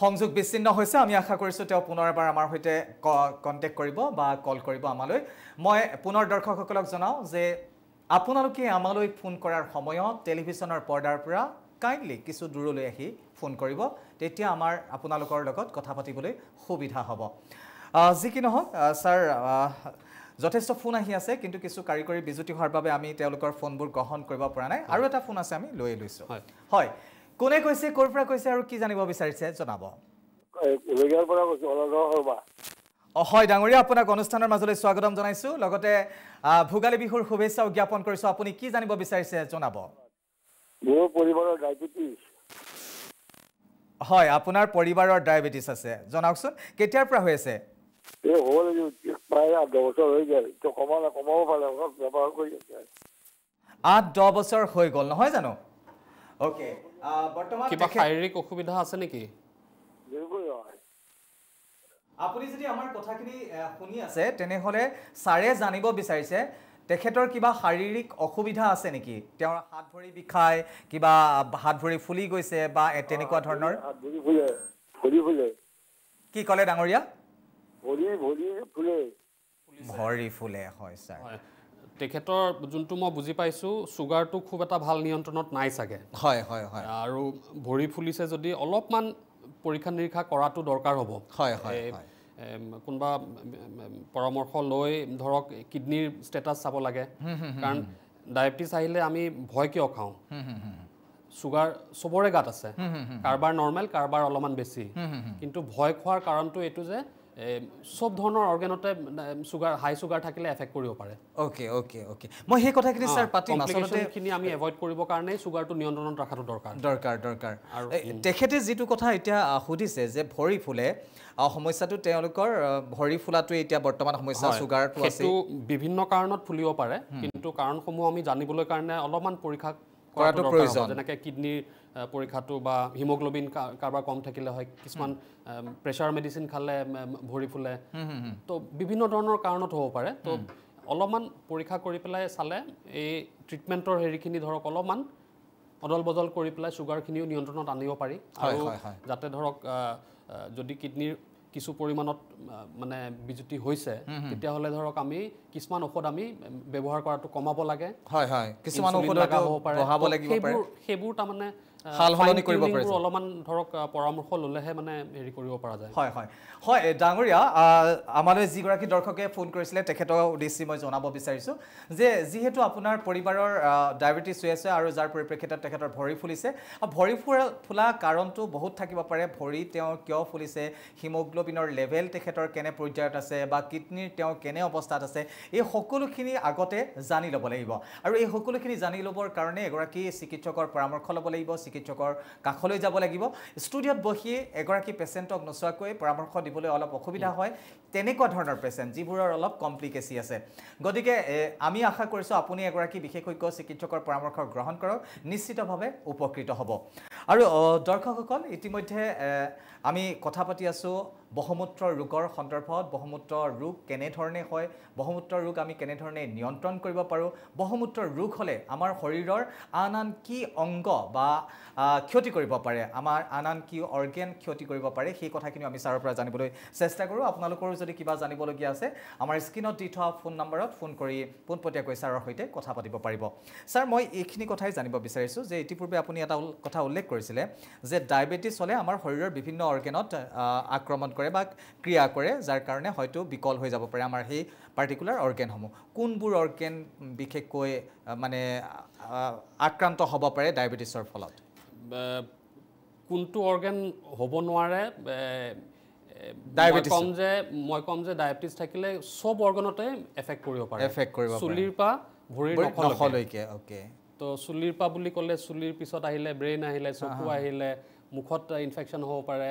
সংযোগ বিচ্ছিন্ন হৈছে আমি আশা কৰিছোঁ তেওঁ পুনৰ এবাৰ আমাৰ সৈতে কণ্টেক্ট কৰিব বা কল কৰিব আমালৈ মই পুনৰ দৰ্শকসকলক জনাওঁ যে আপোনালোকে আমালৈ ফোন কৰাৰ সময়ত টেলিভিছনৰ পৰ্দাৰ পৰা কাইণ্ডলি কিছু দূৰলৈ আহি ফোন কৰিব তেতিয়া আমাৰ আপোনালোকৰ লগত কথা পাতিবলৈ সুবিধা হ'ব যি কি নহওক ছাৰ যথেষ্ট ফোন আহি আছে কিন্তু কিছু কাৰিকৰী বিজুতি হোৱাৰ বাবে আমি তেওঁলোকৰ ফোনবোৰ গ্ৰহণ কৰিব পৰা নাই আৰু এটা ফোন আছে আমি লৈছোঁ হয় কোনে কৈছে ক'ৰ পৰা কৈছে আৰু কি জানিব বিচাৰিছে জনাব হয় ডাঙৰীয়া আপোনাক অনুষ্ঠানৰ মাজলৈ স্বাগতম জনাইছোঁ লগতে ভোগালী বিহুৰ শুভেচ্ছা জ্ঞাপন কৰিছোঁ আপুনি কি জানিব বিচাৰিছে জনাব মোৰ পৰিবাৰৰ ডায়েবেটিছ হয় আপোনাৰ পৰিবাৰৰ ডায়েবেটিছ আছে জনাওকচোন কেতিয়াৰ পৰা হৈ আছে এই হ'ল প্ৰায় 8 বছৰ হৈ গ'ল তো কমাব পাৰে ব্যৱহাৰ কৰি আছে 8-10 বছৰ হৈ গ'ল নহয় জানো ওকে বৰ্তমান কিবা শাৰীৰিক অসুবিধা আছে নেকি আপুনি যদি আমাৰ কথাখিনি শুনি আছে তেনেহ'লে ছাৰে জানিব বিচাৰিছে তেখেতৰ কিবা শাৰীৰিক অসুবিধা আছে নেকি তেওঁৰ হাত ভৰি বিষায় কিবা হাত ভৰি ফুলি গৈছে বা তেনেকুৱা ধৰণৰ কি ক'লে ডাঙৰীয়া ভৰি ফুলে হয় ছাৰ তেখেতৰ যোনটো মই বুজি পাইছোঁ ছুগাৰটো খুব এটা ভাল নিয়ন্ত্ৰণত নাই চাগে হয় হয় হয় আৰু ভৰি ফুলিছে যদি অলপমান পৰীক্ষা নিৰীক্ষা কৰাটো দৰকাৰ হ'ব হয় হয় কোনোবা পৰামৰ্শ লৈ ধৰক কিডনিৰ ষ্টেটাছ চাব লাগে কাৰণ ডায়েবেটিছ আহিলে আমি ভয় কিয় খাওঁ ছুগাৰ চবৰে গাত আছে কাৰোবাৰ নৰ্মেল কাৰোবাৰ অলপমান বেছি কিন্তু ভয় খোৱাৰ কাৰণটো এইটো যে সব ধৰণৰ অৰ্গেনতে ছুগাৰ হাই ছুগাৰ থাকিলে এফেক্ট কৰিব পাৰে ওকে ওকে ওকে মই সেই কথাখিনি স্যাৰ পাতিম আসলে খিনি আমি এভয়েড কৰিব কাৰণে ছুগাৰটো নিয়ন্ত্ৰণত ৰাখাটো দৰকাৰ আৰু তেখেতে যেটো কথা এতিয়া সুধিছে যে ভৰি ফুলে সমস্যাটো তেওঁলোকৰ ভৰি ফুলাটো এতিয়া বৰ্তমান সমস্যা ছুগাৰটো আছে সেইটো বিভিন্ন কাৰণত ফুলিব পাৰে কিন্তু কাৰণসমূহ আমি জানিবলৈ কাৰণে অলপমান পৰীক্ষা কৰাটো প্ৰয়োজন যেনেকৈ কিডনিৰ পৰীক্ষাটো বা হিমোগ্লোবিন কাৰোবাৰ কম থাকিলে হয় কিছুমান প্ৰেছাৰ মেডিচিন খালে ভৰি ফুলে তো বিভিন্ন ধৰণৰ কাৰণত হ'ব পাৰে তো অলপমান পৰীক্ষা কৰি পেলাই চালে এই ট্ৰিটমেণ্টৰ হেৰিখিনি ধৰক অলপমান অদল বদল কৰি পেলাই ছুগাৰখিনিও নিয়ন্ত্ৰণত আনিব পাৰি আৰু যাতে ধৰক যদি কিডনিৰ কিছু পৰিমাণত মানে বিজুতি হৈছে তেতিয়াহ'লে ধৰক আমি কিছুমান ঔষধ আমি ব্যৱহাৰ কৰাটো কমাব লাগে হয় হয় কিছুমান ঔষধ বঢ়াব লাগিব পাৰে সেইবোৰ তাৰমানে হালহলনি কৰিব পাৰে অলপমান ধৰক পৰামৰ্শ ল'লেহে মানে হেৰি কৰিব পৰা যায় হয় হয় হয় ডাঙৰীয়া আমালৈ যিগৰাকী দৰ্শকে ফোন কৰিছিলে তেখেতৰ উদ্দেশ্যে মই জনাব বিচাৰিছোঁ যে যিহেতু আপোনাৰ পৰিবাৰৰ ডায়েবেটিছ হৈ আছে আৰু যাৰ পৰিপ্ৰেক্ষিতত তেখেতৰ ভৰি ফুলিছে ভৰি ফুলা কাৰণটো বহুত থাকিব পাৰে ভৰি তেওঁ কিয় ফুলিছে হিমোগ্লোবিনৰ লেভেল তেখেতৰ কেনে পৰ্যায়ত আছে বা কিডনিৰ তেওঁ কেনে অৱস্থাত আছে এই সকলোখিনি আগতে জানি ল'ব লাগিব আৰু এই সকলোখিনি জানি ল'বৰ কাৰণে এগৰাকী চিকিৎসকৰ পৰামৰ্শ ল'ব লাগিব চিকিৎসকৰ কাষলৈ যাব লাগিব ষ্টুডিঅ'ত বহি এগৰাকী পেচেণ্টক নোচোৱাকৈ পৰামৰ্শ দিবলৈ অলপ অসুবিধা হয় তেনেকুৱা ধৰণৰ পেচেণ্ট যিবোৰৰ অলপ কমপ্লিকেচি আছে গতিকে আমি আশা কৰিছোঁ আপুনি এগৰাকী বিশেষজ্ঞ চিকিৎসকৰ পৰামৰ্শ গ্ৰহণ কৰক নিশ্চিতভাৱে উপকৃত হ'ব আৰু দৰ্শকসকল ইতিমধ্যে আমি কথা পাতি আছোঁ বহুমূত্ৰ ৰোগৰ সন্দৰ্ভত বহুমূত্ৰ ৰোগ কেনেধৰণে হয় বহুমূত্ৰ ৰোগ আমি কেনেধৰণে নিয়ন্ত্ৰণ কৰিব পাৰোঁ বহুমূত্ৰ ৰোগ হ'লে আমাৰ শৰীৰৰ আন কি অংগ বা ক্ষতি কৰিব পাৰে আমাৰ আন কি অৰ্গেন ক্ষতি কৰিব পাৰে সেই কথাখিনি আমি ছাৰৰ পৰা জানিবলৈ চেষ্টা কৰোঁ আপোনালোকৰো যদি কিবা জানিবলগীয়া আছে আমাৰ স্ক্ৰীনত দি থোৱা ফোন নম্বৰত ফোন কৰি পোনপটীয়াকৈ ছাৰৰ সৈতে কথা পাতিব পাৰিব ছাৰ মই এইখিনি কথাই জানিব বিচাৰিছোঁ যে ইতিপূৰ্বে আপুনি এটা কথা উল্লেখ কৰিছিলে যে ডায়েবেটিছ হ'লে আমাৰ শৰীৰৰ বিভিন্ন অৰ্গেনত আক্ৰমণ কৰে বা ক্ৰিয়া কৰে যাৰ কাৰণে হয়তো বিকল হৈ যাব পাৰে আমাৰ সেই পাৰ্টিকুলাৰ অৰ্গেনসমূহ কোনবোৰ অৰ্গেন বিশেষকৈ মানে আক্ৰান্ত হ'ব পাৰে ডায়েবেটিছৰ ফলত কোনটো অৰ্গেন হ'ব নোৱাৰে মই কম যে ডায়েবেটিছ থাকিলে সব অৰ্গেনতে এফেক্ট কৰিব পাৰে চুলিৰ পৰা ভৰিৰ নখলৈকে ওকে তো চুলিৰ পৰা বুলি ক'লে চুলিৰ পিছত আহিলে ব্ৰেইন আহিলে চকু আহিলে মুখত ইনফেকশ্যন হ'ব পাৰে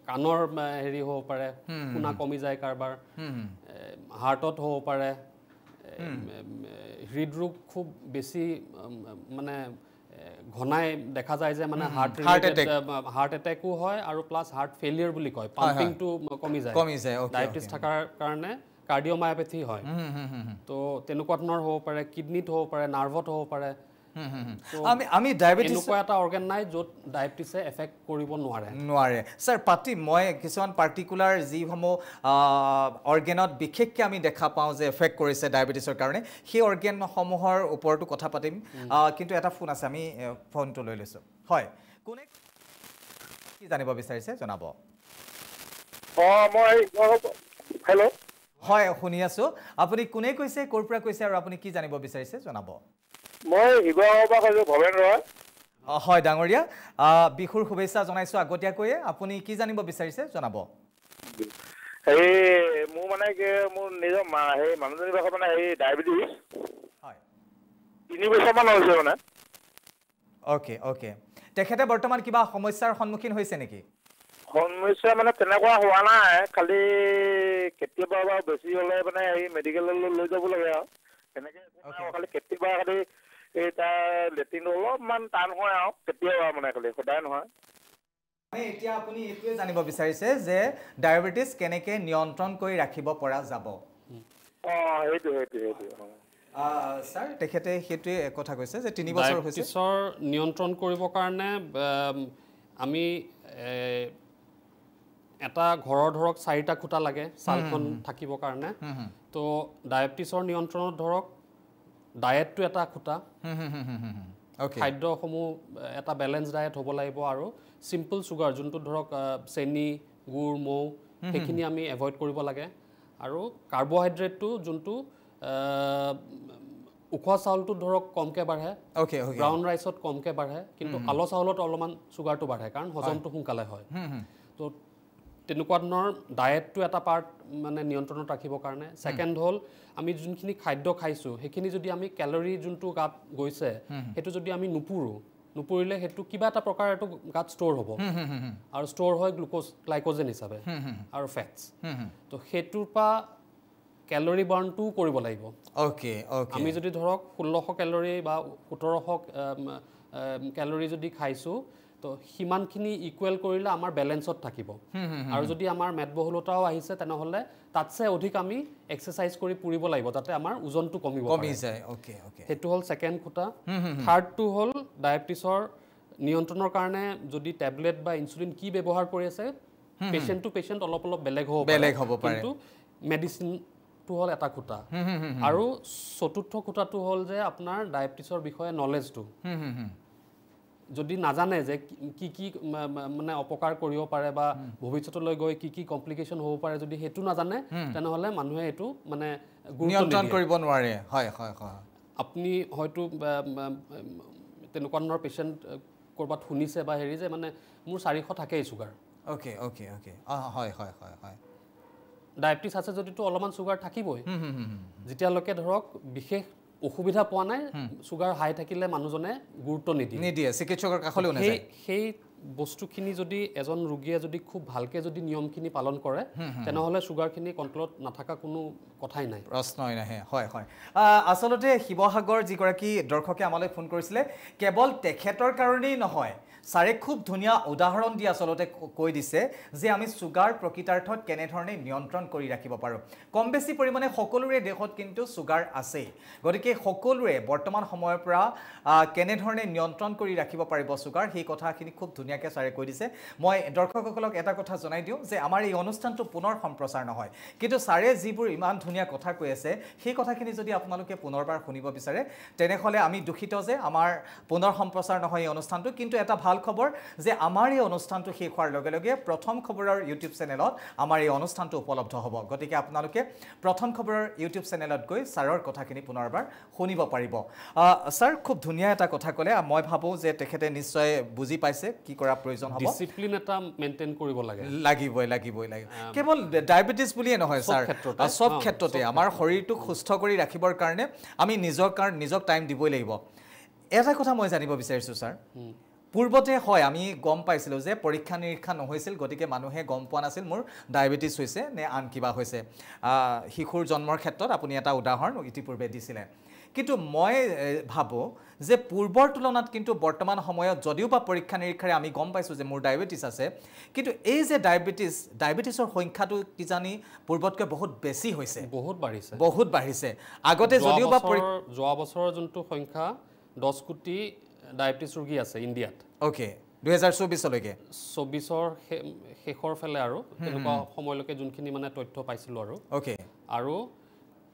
কাণৰ হেৰি হ'ব পাৰে শুনা কমি যায় কাৰোবাৰ হাৰ্টত হ'ব পাৰে হৃদৰোগ খুব বেছি মানে ঘনাই দেখা যায় যে মানে হাৰ্ট এটেকো হয় আৰু প্লাছ হাৰ্ট ফেইলিয়াৰ বুলি কয় পাম্পিংটো কমি যায় ডায়েবেটিছ থকাৰ কাৰণে কাৰ্ডিঅ'মায়োপেথি হয় তো তেনেকুৱা ধৰণৰ হ'ব পাৰে কিডনিত হ'ব পাৰে নাৰ্ভত হ'ব পাৰে আমি ডায়েবেটিছ এনেকুৱা এটা অৰ্গেন নাই য'ত ডায়েবেটিছে এফেক্ট কৰিব নোৱাৰে ছাৰ পাতি মই কিছুমান পাৰ্টিকুলাৰ যিসমূহ অৰ্গেনত বিশেষকৈ আমি দেখা পাওঁ যে এফেক্ট কৰিছে ডায়েবেটিছৰ কাৰণে সেই অৰ্গেনসমূহৰ ওপৰতো কথা পাতিম কিন্তু এটা ফোন আছে আমি ফোনটো লৈ লৈছোঁ হয় কোনে কি জানিব বিচাৰিছে জনাব মই হেল্ল' হয় শুনি আছোঁ আপুনি কোনে কৈছে ক'ৰ পৰা কৈছে আৰু আপুনি কি জানিব বিচাৰিছে জনাব মই শিৱসাগৰৰ পৰা কৈছোঁ ভৱেন ৰয় হয় ডাঙৰীয়া বিহুৰ শুভেচ্ছা জনাইছোঁ আগতীয়াকৈয়ে আপুনি কি জানিব বিচাৰিছে জনাব মোৰ মানে কি মোৰ নিজৰ সেই মানুহজনীৰ ভাগত মানে সেই ডায়েবেটিছ হয় 3 বছৰমান হৈছে মানে অ'কে তেখেতে বৰ্তমান কিবা সমস্যাৰ সন্মুখীন হৈছে নেকি সমস্যা মানে তেনেকুৱা হোৱা নাই খালি কেতিয়াবা বাৰু বেছি হ'লে মানে এই মেডিকেললৈ লৈ যাব লাগে আৰু তেনেকৈ খালি কেতিয়াবা খালি এই তাৰ লেট্ৰিনটো অলপমান টান হয় আৰু কেতিয়াবা মানে খালি সদায় নহয় এতিয়া আপুনি এইটোৱে জানিব বিচাৰিছে যে ডায়েবেটিছ কেনেকৈ নিয়ন্ত্ৰণ কৰি ৰাখিব পৰা যাব সেইটো ছাৰ তেখেতে সেইটোৱে কথা কৈছে যে 3 বছৰ হৈছে ডায়েবেটিছৰ নিয়ন্ত্ৰণ কৰিবৰ কাৰণে আমি এটা ঘৰৰ ধৰক 4টা খুঁটা লাগে ছালখন থাকিবৰ কাৰণে তো ডায়েবেটিছৰ নিয়ন্ত্ৰণত ধৰক ডায়েটটো এটা খুঁটা খাদ্যসমূহ এটা বেলেঞ্চ ডায়েট হ'ব লাগিব আৰু চিম্পল চুগাৰ যোনটো ধৰক চেনি গুড় মৌ সেইখিনি আমি এভইড কৰিব লাগে আৰু কাৰ্বহাইড্ৰেটটো যোনটো উখোৱা চাউলটো ধৰক কমকৈ বাঢ়ে ব্ৰাউন ৰাইচত কমকৈ বাঢ়ে কিন্তু আলো চাউলত অলপমান চুগাৰটো বাঢ়ে কাৰণ হজমটো সোনকালে হয় তো তেনেকুৱা ধৰণৰ ডায়েটটো এটা পাৰ্ট মানে নিয়ন্ত্ৰণত ৰাখিবৰ কাৰণে ছেকেণ্ড হ'ল আমি যোনখিনি খাদ্য খাইছোঁ সেইখিনি যদি আমি কেলৰি যোনটো গাত গৈছে সেইটো যদি আমি নুপুৰিলে সেইটো কিবা এটা প্ৰকাৰ এইটো গাত ষ্ট'ৰ হ'ব আৰু ষ্ট'ৰ হয় গ্লাইক'জেন হিচাপে আৰু ফেটছ তো সেইটোৰ পৰা কেলৰি বাৰ্ণটোও কৰিব লাগিব আমি যদি ধৰক 1600 কেলৰি বা 1700 কেলৰি যদি খাইছোঁ তো সিমানখিনি ইকুৱেল কৰিলে আমাৰ বেলেঞ্চত থাকিব আৰু যদি আমাৰ মেদবহুলতাও আহিছে তেনেহ'লে তাতছে অধিক আমি এক্সাৰচাইজ কৰি পুৰিব লাগিব যাতে আমাৰ ওজনটো কমি যায় সেইটো হ'ল ছেকেণ্ড খুঁটা থাৰ্ডটো হ'ল ডায়েবেটিছৰ নিয়ন্ত্ৰণৰ কাৰণে যদি টেবলেট বা ইনচুলিন কি ব্যৱহাৰ কৰি আছে পেচেণ্ট টু পেচেণ্ট অলপ বেলেগ হ'ব পাৰে কিন্তু মেডিচিনটো হ'ল এটা খুঁটা আৰু চতুৰ্থ খুঁটাটো হ'ল যে আপোনাৰ ডায়েবেটিছৰ বিষয়ে নলেজটো যদি নাজানে যে কি মানে অপকাৰ কৰিব পাৰে বা ভৱিষ্যতলৈ গৈ কি কমপ্লিকেশ্যন হ'ব পাৰে যদি সেইটো নাজানে তেনেহ'লে মানুহে এইটো মানে নিয়ন্ত্ৰণ কৰিব নোৱাৰে আপুনি হয়তো তেনেকুৱা ধৰণৰ পেচেণ্ট ক'ৰবাত শুনিছে বা হেৰি যে মানে মোৰ 400 থাকেই চুগাৰ ডায়েবেটিছ আছে যদিতো অলপমান চুগাৰ থাকিবই যেতিয়ালৈকে ধৰক বিশেষ অসুবিধা পোৱা নাই চুগাৰ হাই থাকিলে মানুহজনে গুৰুত্ব নিদিয়ে চিকিৎসকৰ কাষলৈ নাযায় সেই বস্তুখিনি যদি এজন ৰোগীয়ে যদি খুব ভালকৈ যদি নিয়মখিনি পালন কৰে তেনেহ'লে চুগাৰখিনি কণ্ট্ৰলত নাথাকা কোনো কথাই নাই প্ৰশ্নই নাহে আচলতে শিৱসাগৰ যিগৰাকী দৰ্শকে আমালৈ ফোন কৰিছিলে কেৱল তেখেতৰ কাৰণেই নহয় ছাৰে খুব ধুনীয়া উদাহৰণ দি আচলতে কৈ দিছে যে আমি চুগাৰ প্ৰকৃতাৰ্থত কেনেধৰণে নিয়ন্ত্ৰণ কৰি ৰাখিব পাৰোঁ কম বেছি পৰিমাণে সকলোৰে দেহত কিন্তু চুগাৰ আছেই গতিকে সকলোৰে বৰ্তমান সময়ৰ পৰা কেনেধৰণে নিয়ন্ত্ৰণ কৰি ৰাখিব পাৰিব চুগাৰ সেই কথাখিনি খুব ধুনীয়াকৈ ছাৰে কৈ দিছে মই দৰ্শকসকলক এটা কথা জনাই দিওঁ যে আমাৰ এই অনুষ্ঠানটো পুনৰ সম্প্ৰচাৰ নহয় কিন্তু ছাৰে যিবোৰ ইমান ধুনীয়া কথা কৈ আছে সেই কথাখিনি যদি আপোনালোকে পুনৰবাৰ শুনিব বিচাৰে তেনেহ'লে আমি দুখিত যে আমাৰ পুনৰ সম্প্ৰচাৰ নহয় এই অনুষ্ঠানটো কিন্তু এটা ভাল খবৰ যে আমাৰ এই অনুষ্ঠানটো শেষ হোৱাৰ লগে লগে প্ৰথম খবৰৰ ইউটিউব চেনেলত আমাৰ এই অনুষ্ঠানটো উপলব্ধ হ'ব গতিকে আপোনালোকে প্ৰথম খবৰৰ ইউটিউব চেনেলত গৈ ছাৰৰ কথাখিনি পুনৰবাৰ শুনিব পাৰিব ছাৰ খুব ধুনীয়া এটা কথা ক'লে মই ভাবোঁ যে তেখেতে নিশ্চয় বুজি পাইছে কি কৰা প্ৰয়োজন হ'ব ডিচিপ্লিন এটা মেইনটেইন কৰিব লাগিবই কেৱল ডায়েবেটিছ বুলিয়ে নহয় ছাৰ সব ক্ষেত্ৰতে আমাৰ শৰীৰটোক সুস্থ কৰি ৰাখিবৰ কাৰণে আমি নিজক টাইম দিবই লাগিব এটা কথা মই জানিব বিচাৰিছোঁ ছাৰ পূৰ্বতে হয় আমি গম পাইছিলোঁ যে পৰীক্ষা নিৰীক্ষা নহৈছিল গতিকে মানুহে গম পোৱা নাছিল মোৰ ডায়েবেটিছ হৈছে নে আন কিবা হৈছে শিশুৰ জন্মৰ ক্ষেত্ৰত আপুনি এটা উদাহৰণ ইতিপূৰ্বে দিছিলে কিন্তু মই ভাবোঁ যে পূৰ্বৰ তুলনাত কিন্তু বৰ্তমান সময়ত যদিও বা পৰীক্ষা নিৰীক্ষাৰে আমি গম পাইছোঁ যে মোৰ ডায়েবেটিছ আছে কিন্তু এই যে ডায়েবেটিছৰ সংখ্যাটো কিজানি পূৰ্বতকৈ বহুত বেছি হৈছে বহুত বাঢ়িছে আগতে যদিও বা যোৱা বছৰৰ যোনটো সংখ্যা 10 কোটি ডায়েবেটিছ ৰোগী আছে ইণ্ডিয়াত ওকে 2024 লৈকে 24ৰ শেষৰ ফালে আৰু তেনেকুৱা সময়লৈকে যোনখিনি মানে তথ্য পাইছিলোঁ আৰু ওকে আৰু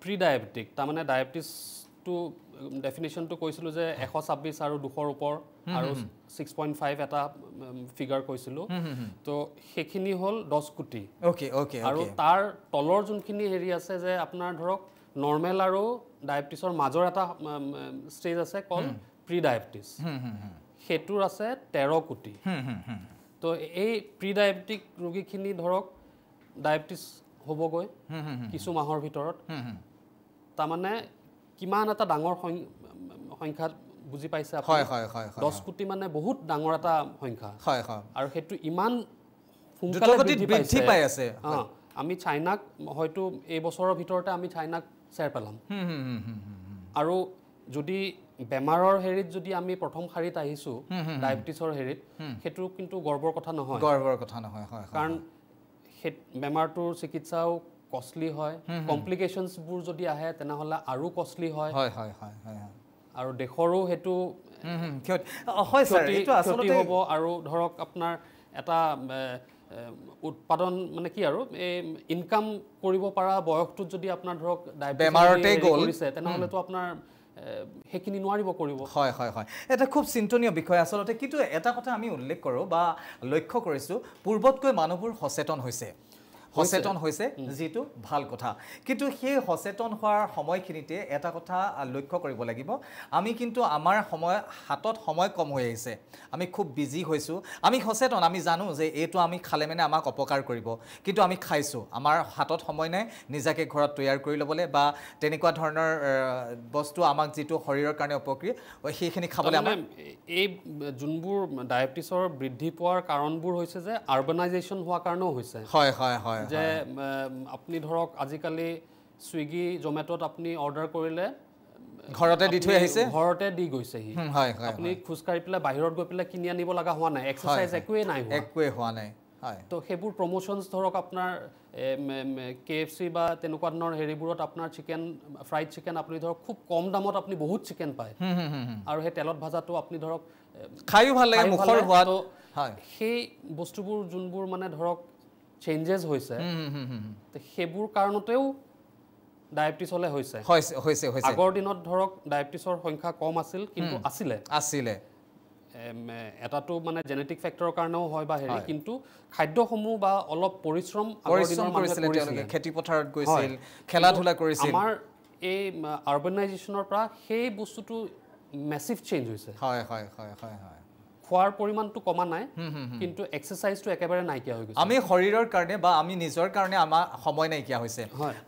প্ৰি ডায়েবেটিক তাৰমানে ডায়েবেটিছটো ডেফিনেশ্যনটো কৈছিলোঁ যে 126 আৰু 200ৰ ওপৰ আৰু 6.5 এটা ফিগাৰ কৈছিলোঁ তো সেইখিনি হ'ল 10 কোটি ওকে ওকে আৰু তাৰ তলৰ যোনখিনি হেৰি আছে যে আপোনাৰ ধৰক নৰ্মেল আৰু ডায়েবেটিছৰ মাজৰ এটা ষ্টেজ আছে কল প্ৰি ডায়েবেটিছ সেইটোৰ আছে 13 কোটি তো এই প্ৰি ডায়েবেটিক ৰোগীখিনি ধৰক ডায়েবেটিছ হ'বগৈ কিছু মাহৰ ভিতৰত তাৰমানে কিমান এটা ডাঙৰ সংখ্যা বুজি পাইছে হয় 10 কোটি মানে বহুত ডাঙৰ এটা সংখ্যা আৰু সেইটো ইমান সোনকালে বৃদ্ধি পাই আছে আমি চাইনাক হয়তো এই বছৰৰ ভিতৰতে আমি চাইনাক চেৰ পেলাম আৰু যদি বেমাৰৰ হেৰিত যদি আমি প্ৰথম শাৰীত আহিছোঁ ডায়েবেটিছৰ হেৰিত সেইটো কিন্তু গৰ্বৰ কথা নহয় কাৰণ সেই বেমাৰটোৰ চিকিৎসাও কষ্টলি হয় কমপ্লিকেশ্যনছবোৰ যদি আহে তেনেহ'লে আৰু কষ্টলি হয় আৰু দেশৰো সেইটো ক্ষতি হ'ব আৰু ধৰক আপোনাৰ এটা উৎপাদন মানে কি আৰু এই ইনকাম কৰিব পৰা বয়সটোত যদি আপোনাৰ ধৰক বেমাৰতে কৰিছে তেনেহ'লেতো আপোনাৰ সেইখিনি নোৱাৰিব কৰিব হয় এটা খুব চিন্তনীয় বিষয় আচলতে কিন্তু এটা কথা আমি উল্লেখ কৰোঁ বা লক্ষ্য কৰিছোঁ পূৰ্বতকৈ মানুহবোৰ সচেতন হৈছে যেটো ভাল কথা কিন্তু সেই সচেতন হোৱাৰ সময়খিনিতে এটা কথা লক্ষ্য কৰিব লাগিব আমি কিন্তু আমাৰ হাতত সময় কম হৈ আহিছে আমি খুব বিজি হৈছোঁ আমি সচেতন আমি জানো যে এইটো আমি খালে মানে আমাক অপকাৰ কৰিব কিন্তু আমি খাইছোঁ আমাৰ হাতত সময় নাই নিজাকে ঘৰত তৈয়াৰ কৰি ল'বলৈ বা তেনেকুৱা ধৰণৰ বস্তু আমাক যেটো শৰীৰৰ কাৰণে উপকাৰী সেইখিনি খাবলৈ আমাৰ এই যোনবোৰ ডায়েবেটিছৰ বৃদ্ধি পোৱাৰ কাৰণবোৰ হৈছে যে আৰবানাইজেশ্যন হোৱাৰ কাৰণেও হৈছে হয় যে আপুনি ধৰক আজিকালি সুইগি জমেটত আপুনি অৰ্ডাৰ কৰিলে ঘৰতে দি থৈ আহিছে ঘৰতে দি গৈছেহি আপুনি খোজকাঢ়ি পেলাই বাহিৰত গৈ পেলাই কিনি আনিব লগা হোৱা নাই এক্সাৰচাইজ একোৱে হোৱা নাই তো সেইবোৰ প্ৰমোশ্যনছ ধৰক আপোনাৰ KFC বা তেনেকুৱা ধৰণৰ হেৰিবোৰত আপোনাৰ ফ্ৰাইড চিকেন আপুনি ধৰক খুব কম দামত আপুনি বহুত চিকেন পায় আৰু সেই তেলত ভাজাটো আপুনি ধৰক খায়ো ভাল লাগে মুখৰ সোৱাদ সেই বস্তুবোৰ যোনবোৰ মানে ধৰক চেঞ্জেছ হৈছে সেইবোৰ কাৰণতেও ডায়েবেটিছ হ'লে হৈছে আগৰ দিনত ধৰক ডায়েবেটিছৰ সংখ্যা কম আছিল কিন্তু আছিলে এটাটো মানে জেনেটিক ফেক্টৰৰ কাৰণেও হয় বা হেৰি কিন্তু খাদ্যসমূহ বা অলপ পৰিশ্ৰম কৰিছিলে খেতি পথাৰত গৈছিল খেলা ধূলা কৰিছিল আমাৰ এই আৰবানাইজেশ্যনৰ পৰা সেই বস্তুটো মেছিভ চেঞ্জ হৈছে খোৱাৰ পৰিমাণটো কমা নাই কিন্তু এক্সাৰচাইজটো একেবাৰে নাইকিয়া হৈ গৈছে আমি শৰীৰৰ কাৰণে বা আমি নিজৰ কাৰণে আমাৰ সময় নাইকিয়া হৈছে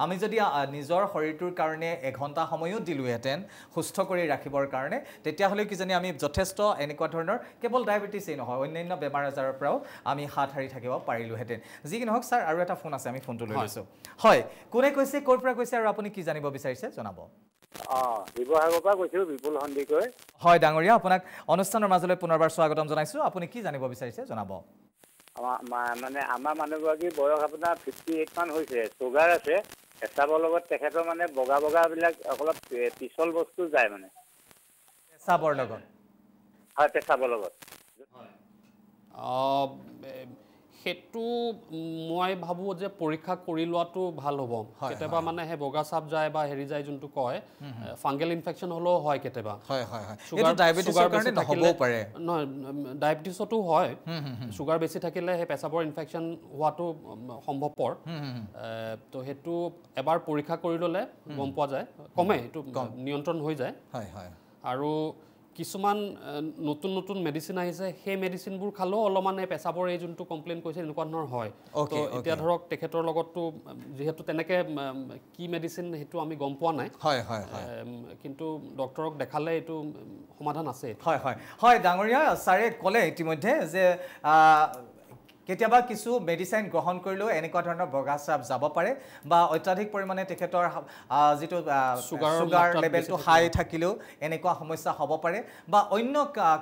আমি যদি নিজৰ শৰীৰটোৰ কাৰণে এঘণ্টা সময়ো দিলোহেঁতেন সুস্থ কৰি ৰাখিবৰ কাৰণে তেতিয়াহ'লে কিজানি আমি যথেষ্ট এনেকুৱা ধৰণৰ কেৱল ডায়েবেটিছেই নহয় অন্যান্য বেমাৰ আজাৰৰ পৰাও আমি হাত সাৰি থাকিব পাৰিলোহেঁতেন যি কি নহওক ছাৰ আৰু এটা ফোন আছে আমি ফোনটো লৈ লৈছোঁ হয় কোনে কৈছে ক'ৰ পৰা কৈছে আৰু আপুনি কি জানিব বিচাৰিছে জনাব শিৱসাগৰৰ পৰা কৈছোঁ বিপুল সন্দিকৈ হয় ডাঙৰীয়া আপোনাক অনুষ্ঠানৰ মাজলৈ পুনৰবাৰ স্বাগতম জনাইছোঁ আপুনি কি জানিব বিচাৰিছে জনাব মানে আমাৰ মানুহগৰাকী বয়স আপোনাৰ 58 মান হৈছে চুগাৰ আছে পেচাবৰ লগত তেখেতৰ মানে বগাবিলাক অলপ পিছল বস্তু যায় মানে পেচাবৰ লগত হয় পেচাবৰ লগত সেইটো মই ভাবোঁ যে পৰীক্ষা কৰি লোৱাটো ভাল হ'ব কেতিয়াবা মানে সেই বগা চাপ যায় বা হেৰি যায় যোনটো কয় ফাংগেল ইনফেকশ্যন হ'লেও হয় কেতিয়াবা নহয় ডায়েবেটিছতো হয় চুগাৰ বেছি থাকিলে সেই পেচাবৰ ইনফেকশ্যন হোৱাটো সম্ভৱপৰ তো সেইটো এবাৰ পৰীক্ষা কৰি ল'লে গম পোৱা যায় কমে এইটো নিয়ন্ত্ৰণ হৈ যায় আৰু কিছুমান নতুন মেডিচিন আহিছে সেই মেডিচিনবোৰ খালেও অলপমান পেচাবৰ এই যোনটো কমপ্লেইন কৰিছে এনেকুৱা ধৰণৰ হয় তো এতিয়া ধৰক তেখেতৰ লগততো যিহেতু তেনেকৈ কি মেডিচিন সেইটো আমি গম পোৱা নাই কিন্তু ডক্টৰক দেখালে এইটো সমাধান আছে হয় ডাঙৰীয়া ছাৰে ক'লে ইতিমধ্যে যে কেতিয়াবা কিছু মেডিচিন গ্ৰহণ কৰিলেও এনেকুৱা ধৰণৰ বগা ছাপ যাব পাৰে বা অত্যাধিক পৰিমাণে তেখেতৰ যিটো সুগাৰ লেভেলটো হাই থাকিলেও এনেকুৱা সমস্যা হ'ব পাৰে বা অন্য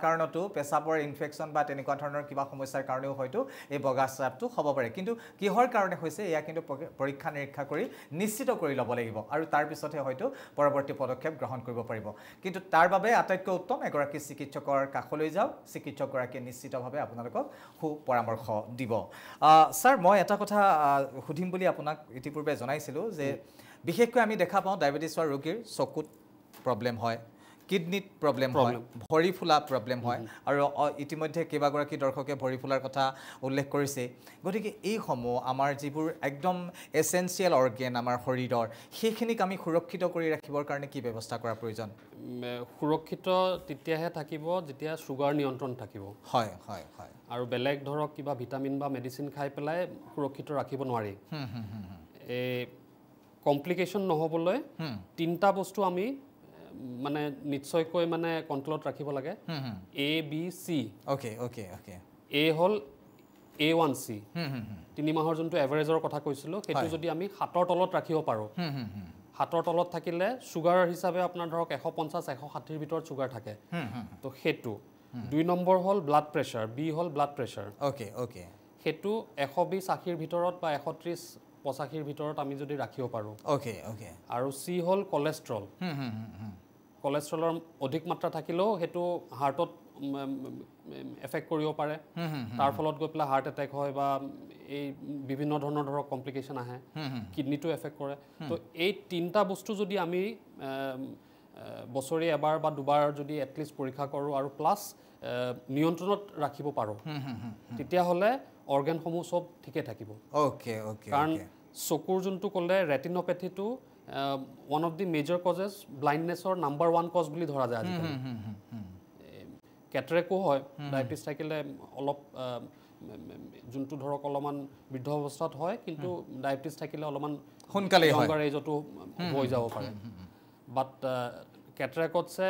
কাৰণতো পেচাবৰ ইনফেকশ্যন বা তেনেকুৱা ধৰণৰ কিবা সমস্যাৰ কাৰণেও হয়তো এই বগা ছাপটো হ'ব পাৰে কিন্তু কিহৰ কাৰণে হৈছে এয়া কিন্তু পৰীক্ষা নিৰীক্ষা কৰি নিশ্চিত কৰি ল'ব লাগিব আৰু তাৰ পিছতহে হয়তো পৰৱৰ্তী পদক্ষেপ গ্ৰহণ কৰিব পাৰিব কিন্তু তাৰ বাবে আটাইতকৈ উত্তম এগৰাকী চিকিৎসকৰ কাষলৈ যাওক চিকিৎসকগৰাকীয়ে নিশ্চিতভাৱে আপোনালোকক সুপৰামৰ্শ দিব স্যাৰ মই এটা কথা সুধিম বুলি আপোনাক ইতিপূৰ্বে জনাইছিলোঁ যে বিশেষকৈ আমি দেখা পাওঁ ডায়েবেটিছৰ ৰোগীৰ চকুত প্ৰব্লেম হয় কিডনিত প্ৰব্লেম হয় ভৰি ফুলা প্ৰব্লেম হয় আৰু ইতিমধ্যে কেইবাগৰাকী দৰ্শকে ভৰি ফুলাৰ কথা উল্লেখ কৰিছে গতিকে এইসমূহ আমাৰ যিবোৰ একদম এছেঞ্চিয়েল অৰ্গেন আমাৰ শৰীৰৰ সেইখিনিক আমি সুৰক্ষিত কৰি ৰাখিবৰ কাৰণে কি ব্যৱস্থা কৰা প্ৰয়োজন সুৰক্ষিত তেতিয়াহে থাকিব যেতিয়া সুগাৰ নিয়ন্ত্ৰণ থাকিব হয় হয় হয় আৰু বেলেগ ধৰক কিবা ভিটামিন বা মেডিচিন খাই পেলাই সুৰক্ষিত ৰাখিব নোৱাৰি এই কমপ্লিকেশ্যন নহ'বলৈ তিনিটা বস্তু আমি মানে নিশ্চয়কৈ মানে কন্ট্ৰলত ৰাখিব লাগে A B C okay okay okay A hall A1C 3 মাহৰ যোনটো এভাৰেজৰ কথা কৈছিলো সেইটো যদি আমি হাতৰ তলত ৰাখিব পাৰো হাতৰ তলত থাকিলে সুগাৰ হিচাপে আপোনাৰ ধৰক 150 160 ৰ ভিতৰত সুগাৰ থাকে তো সেইটো 2 নম্বৰ হল ব্লাড প্ৰেছাৰ B হল ব্লাড প্ৰেছাৰ ওকে ওকে সেইটো 120 80 ৰ ভিতৰত বা 130 85 ৰ ভিতৰত আমি যদি ৰাখিব পাৰো ওকে ওকে আৰু C হল কোলেষ্ট্ৰল কোলেষ্ট্ৰলৰ অধিক মাত্ৰা থাকিলেও হেতু হাৰ্টত এফেক্ট কৰিব পাৰে তাৰ ফলত গৈ পেলা হাৰ্ট এটেক হয় বা এই বিভিন্ন ধৰণৰ ধৰক কমপ্লিকেশন আহে কিডনিটো এফেক্ট কৰে তো এই তিনটা বস্তু যদি আমি বছৰি এবাৰ বা দুবাৰ যদি এটলিষ্ট পৰীক্ষা কৰো আৰু প্লাস নিয়ন্ত্ৰণত ৰাখিব পাৰো তেতিয়া হলে অৰ্গানসমূহ সব ঠিকে থাকিব ওকে ওকে কাৰণ চকুৰ যোনটো কলে ৰেটিনোপেথিটো one of the major causes blindness or number 1 cause বুলি ধৰা যায় আজিকালি কেটৰেকো হয় ডায়াবেটিছ থাকিলে অলপ যোনটো ধৰক অলপমান বৃদ্ধ অৱস্থাত হয় কিন্তু ডায়াবেটিছ থাকিলে অলপমান সোনকালে হয় younger age-তো হৈ যাব পাৰে বাট কেটৰেকতছে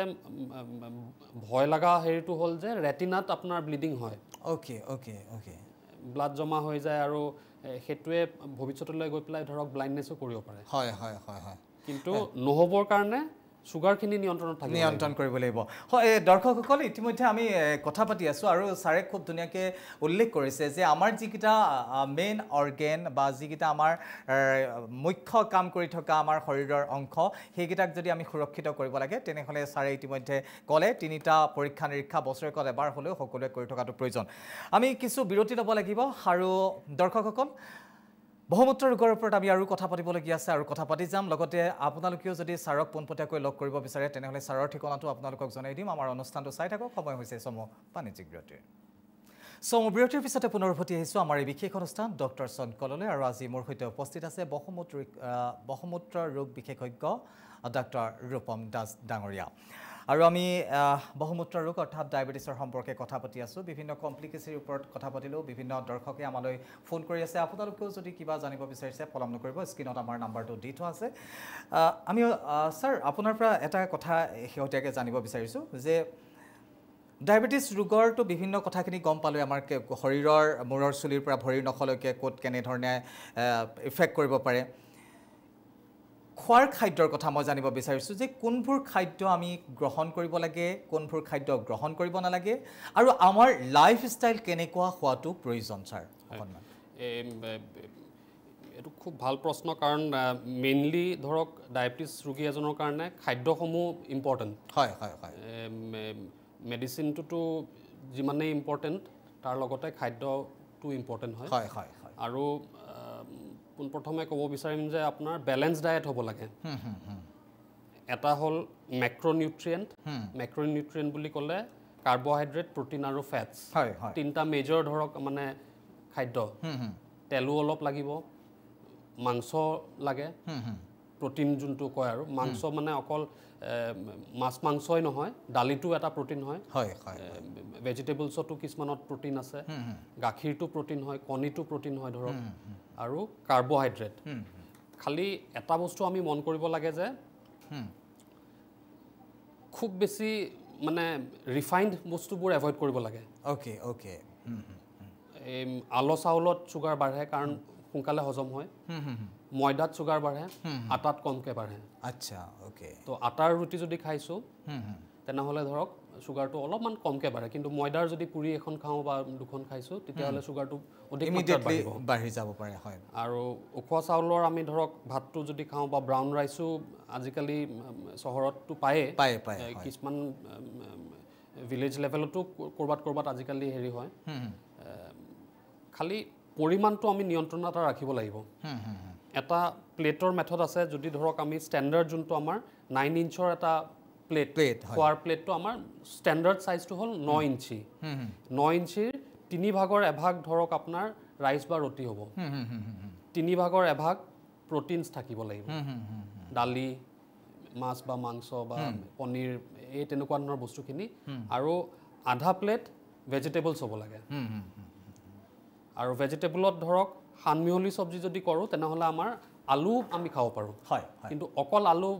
ভয় লগা হেৰিটো হ'ল যে ৰেটিনাত আপোনাৰ ব্লিডিং হয় ওকে ওকে ওকে ব্লাড জমা হৈ যায় আৰু হেতুৱে ভৱিষ্যতলৈ গৈ পেলাই ধৰক ব্লাইণ্ডনেসও কৰিব পাৰে হয় হয় হয় হয় কিন্তু নহবৰ কাৰণে সুগাৰখিনি নিয়ন্ত্ৰণ কৰিব লাগিব হয় দৰ্শকসকল ইতিমধ্যে আমি কথা পাতি আছো আৰু সাৰে খুব ধুনিয়াকে উল্লেখ কৰিছে যে আমাৰ যিকিটা মেইন অৰ্গেন বা যিকিটা আমাৰ মুখ্য কাম কৰি থকা আমাৰ শৰীৰৰ অংশ সেইকিটাক যদি আমি সুৰক্ষিত কৰিব লাগে তেনেহলে সাৰে ইতিমধ্যে কলে তিনিটা পৰীক্ষা নিৰীক্ষা বছৰেকত এবাৰ হলেও সকলোৱে কৰি থকাটো প্ৰয়োজন আমি কিছু বিৰতি ল'ব লাগিব আৰু দৰ্শকসকল বহুমূত্ৰ ৰোগৰ ওপৰত আমি আৰু কথা পাতিবলগীয়া আছে আৰু কথা পাতি যাম লগতে আপোনালোকেও যদি সাৰক পোনপটীয়াকৈ লগ কৰিব বিচাৰে তেনেহলে সাৰৰ ঠিকনাটো আপোনালোকক জনাই দিম আমাৰ অনুষ্ঠানটো চাই থাকক সময় হৈছে সময় বাণিজ্যিক বিৰতিৰ বিৰতিৰ পিছতে পুনৰ উভতি আহিছো আমাৰ এই বিশেষ অনুষ্ঠান ডক্টৰ সনকললৈ আৰু আজি মোৰ সৈতে উপস্থিত আছে বহুমূত্ৰ ৰোগ বিশেষজ্ঞ ডক্টৰ ৰূপম দাস ডাঙৰীয়া আৰু আমি বহুমূত্ৰ ৰোগ অৰ্থাৎ ডায়াবেটিছৰ সম্পৰ্কে কথা পাতি আছো বিভিন্ন কমপ্লিকেশনৰ ওপৰত কথা পাতিলো বিভিন্ন দৰ্শকে আমালৈ ফোন কৰি আছে আপোনালোকেও যদি কিবা জানিব বিচাৰিছে পলম নকৰিব স্ক্ৰিনত আমাৰ নাম্বাৰটো দি থোৱা আছে আমি স্যাৰ আপোনাৰ পৰা এটা কথা হেউটিয়াকে জানিব বিচাৰিছো যে ডায়াবেটিছ ৰোগৰটো বিভিন্ন কথাখিনি গম পালো আমাৰ শৰীৰৰ মূৰৰ চুলিৰ পৰা ভৰিৰ নখলৈকে কোট কেনে ধৰণে ইফেক্ট কৰিব পাৰে খোৱাৰ খাদ্যৰ কথা মই জানিব বিচাৰিছো যে কোনবোৰ খাদ্য আমি গ্ৰহণ কৰিব লাগে কোনবোৰ খাদ্য গ্ৰহণ কৰিব নালাগে আৰু আমাৰ লাইফষ্টাইল কেনেকুৱা হোৱাটো প্ৰয়োজন স্যাৰ এটো খুব ভাল প্ৰশ্ন কাৰণ মেইনলি ধৰক ডায়াবেটিছ ৰোগী এজনৰ কাৰণে খাদ্যসমূহ ইম্পৰ্টেন্ট হয় হয় হয় মেডিচিনটো যিমানে ইম্পৰ্টেন্ট তাৰ লগতে খাদ্যটো ইম্পৰ্টেন্ট হয় হয় হয় হয় আৰু প্ৰথমে ক'ব বিচাৰিম যে আপোনাৰ বেলেন্স ডায়েট হ'ব লাগে এটা হ'ল মেক্ৰনিউট্ৰিয়েন্ট বুলি ক'লে কাৰ্বোহাইড্ৰেট প্ৰটিন আৰু ফেটছ হয় হয় তিনটা মেজৰ ধৰক মানে খাদ্য তেলো অলপ লাগিব মাংস লাগে প্ৰটিন যোনটো কয় আৰু মাংস মানে অকল মাছ মাংসই নহয় ডালিটো এটা প্ৰটিন হয় হয় হয় ভেজিটেবলছতো কিছুমানত প্ৰটিন আছে গাখীৰটো প্ৰটিন হয় কণীটো প্ৰটিন হয় ধৰক আৰু কাৰ্বোহাইড্ৰেট খালি এটা বস্তু আমি মন কৰিব লাগে যে খুব বেছি মানে ৰিফাইন্ড বস্তুবোৰ এভয়েড কৰিব লাগে ওকে ওকে আলো চাউলত চুগাৰ বাঢ়ে কাৰণ সোনকালে হজম হয় ময়দাত চুগাৰ বাঢ়ে আটাত কমকৈ বাঢ়ে আচ্ছা ওকে তো আটাৰ ৰুটি যদি খাইছোঁ তেনেহ'লে ধৰক চুগাৰটো অলপমান কমকৈ বাঢ়ে কিন্তু ময়দাৰ যদি পুৰি এখন খাওঁ বা দুখন খাইছোঁ তেতিয়াহ'লে চুগাৰটো অধিক বাঢ়ি যাব পাৰে হয় আৰু উখোৱা চাউলৰ আমি ধৰক ভাতটো যদি খাওঁ বা ব্ৰাউন ৰাইচো আজিকালি চহৰততো পায়ে কিছুমান ভিলেজ লেভেলতো ক'ৰবাত আজিকালি হেৰি হয় খালি পৰিমাণটো আমি নিয়ন্ত্ৰণত ৰাখিব লাগিব এটা প্লেটৰ মেথড আছে যদি ধৰক আমি ষ্টেণ্ডাৰ্ড যোনটো আমাৰ 9 ইঞ্চৰ এটা প্লেট খোৱাৰ প্লেটটো আমাৰ ষ্টেণ্ডাৰ্ড চাইজটো হ'ল 9 ইঞ্চি 9 ইঞ্চিৰ 3 ভাগৰ এভাগ ধৰক আপোনাৰ ৰাইচ বা ৰুটি হ'ব 3 ভাগৰ এভাগ প্ৰটিনছ থাকিব লাগিব দালি মাছ বা মাংস বা পনীৰ এই তেনেকুৱা ধৰণৰ বস্তুখিনি আৰু আধা প্লেট ভেজিটেবলছ হ'ব লাগে আৰু ভেজিটেবলত ধৰক সানমিহলি চব্জি যদি কৰোঁ তেনেহ'লে আমাৰ আলু আমি খাব পাৰোঁ হয় কিন্তু অকল আলু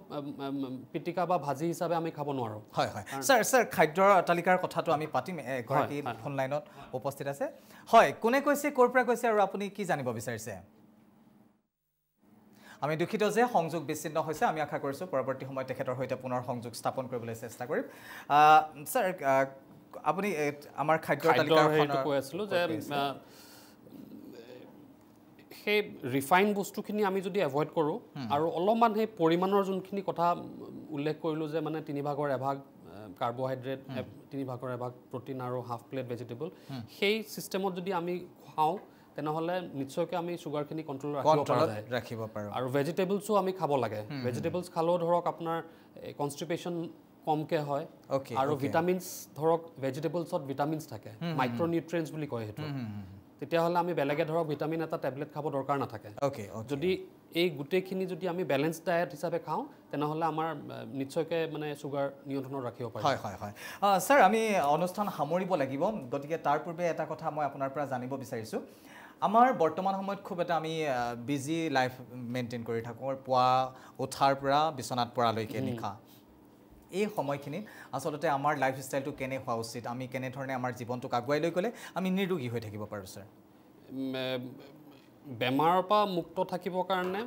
পিটিকা বা ভাজি হিচাপে আমি খাব নোৱাৰোঁ হয় স্যাৰ খাদ্যৰ তালিকাৰ কথাটো আমি পাতিম এগৰাকী ফোন লাইনত উপস্থিত আছে হয় কোনে কৈছে ক'ৰ পৰা কৈছে আৰু আপুনি কি জানিব বিচাৰিছে আমি দুখিত যে সংযোগ বিচ্ছিন্ন হৈছে আমি আশা কৰিছোঁ পৰৱৰ্তী সময়ত তেখেতৰ সৈতে পুনৰ সংযোগ স্থাপন কৰিবলৈ চেষ্টা কৰিম স্যাৰ আপুনি আমাৰ খাদ্যৰ তালিকাখন কৈ আছিলোঁ যে সেই ৰিফাইন বস্তুখিনি আমি যদি এভইড কৰোঁ আৰু অলপমান সেই পৰিমাণৰ যোনখিনি কথা উল্লেখ কৰিলোঁ যে মানে 3 ভাগৰ এভাগ কাৰ্বহাইড্ৰেট 3 ভাগৰ এভাগ প্ৰটিন আৰু হাফ প্লেট ভেজিটেবল সেই চিষ্টেমত যদি আমি খাওঁ তেনেহ'লে নিশ্চয়কৈ আমি চুগাৰখিনি কণ্ট্ৰলত ৰাখিব পাৰোঁ আৰু ভেজিটেবলছো আমি খাব লাগে ভেজিটেবলছ খালেও ধৰক আপোনাৰ কনষ্টিপেশ্যন কমকৈ হয় আৰু ভিটামিনছ ধৰক ভেজিটেবলছত ভিটামিনছ থাকে মাইক্ৰ'নিউট্ৰিয়েণ্টছ বুলি কয় সেইটো তেতিয়াহ'লে আমি বেলেগে ধৰক ভিটামিন এটা টেবলেট খাব দৰকাৰ নাথাকে যদি এই গোটেইখিনি যদি আমি বেলেঞ্চ ডায়েট হিচাপে খাওঁ তেনেহ'লে আমাৰ নিশ্চয়কৈ মানে চুগাৰ নিয়ন্ত্ৰণত ৰাখিব পাৰিম হয় স্যাৰ আমি অনুষ্ঠান সামৰিব লাগিব গতিকে তাৰ পূৰ্বে এটা কথা মই আপোনাৰ পৰা জানিব বিচাৰিছোঁ আমাৰ বৰ্তমান সময়ত খুব এটা আমি বিজি লাইফ মেইনটেইন কৰি থাকোঁ পুৱা উঠাৰ পৰা বিচনাত পৰালৈকে নিশা এই সময়খিনিত আচলতে আমাৰ লাইফ ষ্টাইলটো কেনে হোৱা উচিত আমি কেনেধৰণে আমাৰ জীৱনটোক আগুৱাই লৈ গ'লে আমি নিৰোগী হৈ থাকিব পাৰোঁ স্যাৰ বেমাৰৰ পৰা মুক্ত থাকিবৰ কাৰণে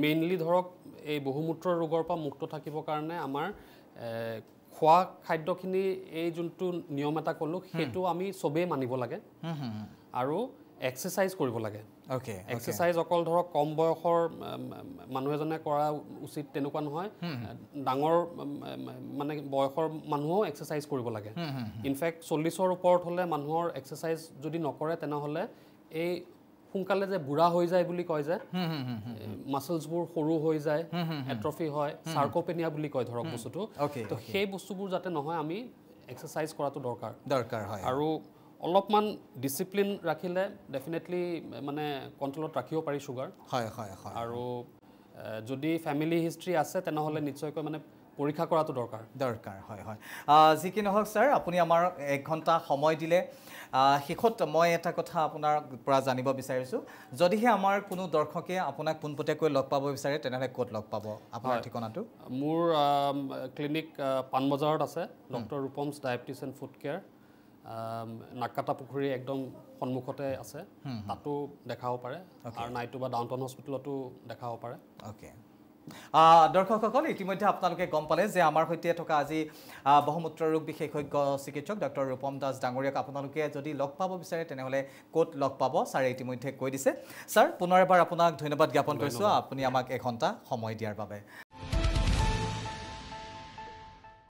মেইনলি ধৰক এই বহুমূত্ৰ ৰোগৰ পৰা মুক্ত থাকিবৰ কাৰণে আমাৰ খোৱা খাদ্যখিনি এই যোনটো নিয়ম এটা ক'লোঁ সেইটো আমি চবেই মানিব লাগে আৰু এক্সাৰচাইজ কৰিব লাগে এক্সাৰচাইজ অকল ধৰক কম বয়সৰ মানুহ এজনে কৰা উচিত তেনেকুৱা নহয় ডাঙৰ মানে বয়সৰ মানুহো এক্সাৰচাইজ কৰিব লাগে ইনফেক্ট 40ৰ ওপৰত হ'লে মানুহৰ এক্সাৰচাইজ যদি নকৰে তেনেহ'লে এই সোনকালে যে বুঢ়া হৈ যায় বুলি কয় যে মাছলছবোৰ সৰু হৈ যায় এট্ৰফি হয় চাৰ্কোপেনিয়া বুলি কয় ধৰক বস্তুটো তো সেই বস্তুবোৰ যাতে নহয় আমি এক্সাৰচাইজ কৰাটো দৰকাৰ হয় আৰু অলপমান ডিচিপ্লিন ৰাখিলে ডেফিনেটলি মানে কণ্ট্ৰলত ৰাখিব পাৰি চুগাৰ আৰু যদি ফেমিলি হিষ্ট্ৰী আছে তেনেহ'লে নিশ্চয়কৈ মানে পৰীক্ষা কৰাটো দৰকাৰ হয় যি কি নহওক স্যাৰ আপুনি আমাৰ 1 ঘণ্টা সময় দিলে শেষত মই এটা কথা আপোনাৰ পৰা জানিব বিচাৰিছোঁ যদিহে আমাৰ কোনো দৰ্শকে আপোনাক পোনপটীয়াকৈ লগ পাব বিচাৰে তেনেহ'লে ক'ত লগ পাব আপোনাৰ ঠিকনাটো মোৰ ক্লিনিক পাণবজাৰত আছে doctor Rupam's diabetes and food care Nakata Pukhuri একদম সন্মুখতে আছে তাতো দেখাব পাৰে আৰু নাইটোবা ডাউনটাউন হস্পিটেলতো দেখাব পাৰে দৰ্শকসকল ইতিমধ্যে আপোনালোকে গম পালে যে আমাৰ সৈতে থকা আজি বহুমূত্ৰ ৰোগ বিশেষজ্ঞ চিকিৎসক ডক্টৰ ৰূপম দাস ডাঙৰীয়াক আপোনালোকে যদি লগ পাব বিচাৰে তেনেহ'লে ক'ত লগ পাব ছাৰে ইতিমধ্যে কৈ দিছে ছাৰ পুনৰ এবাৰ আপোনাক ধন্যবাদ জ্ঞাপন কৰিছোঁ আপুনি আমাক 1 ঘণ্টা সময় দিয়াৰ বাবে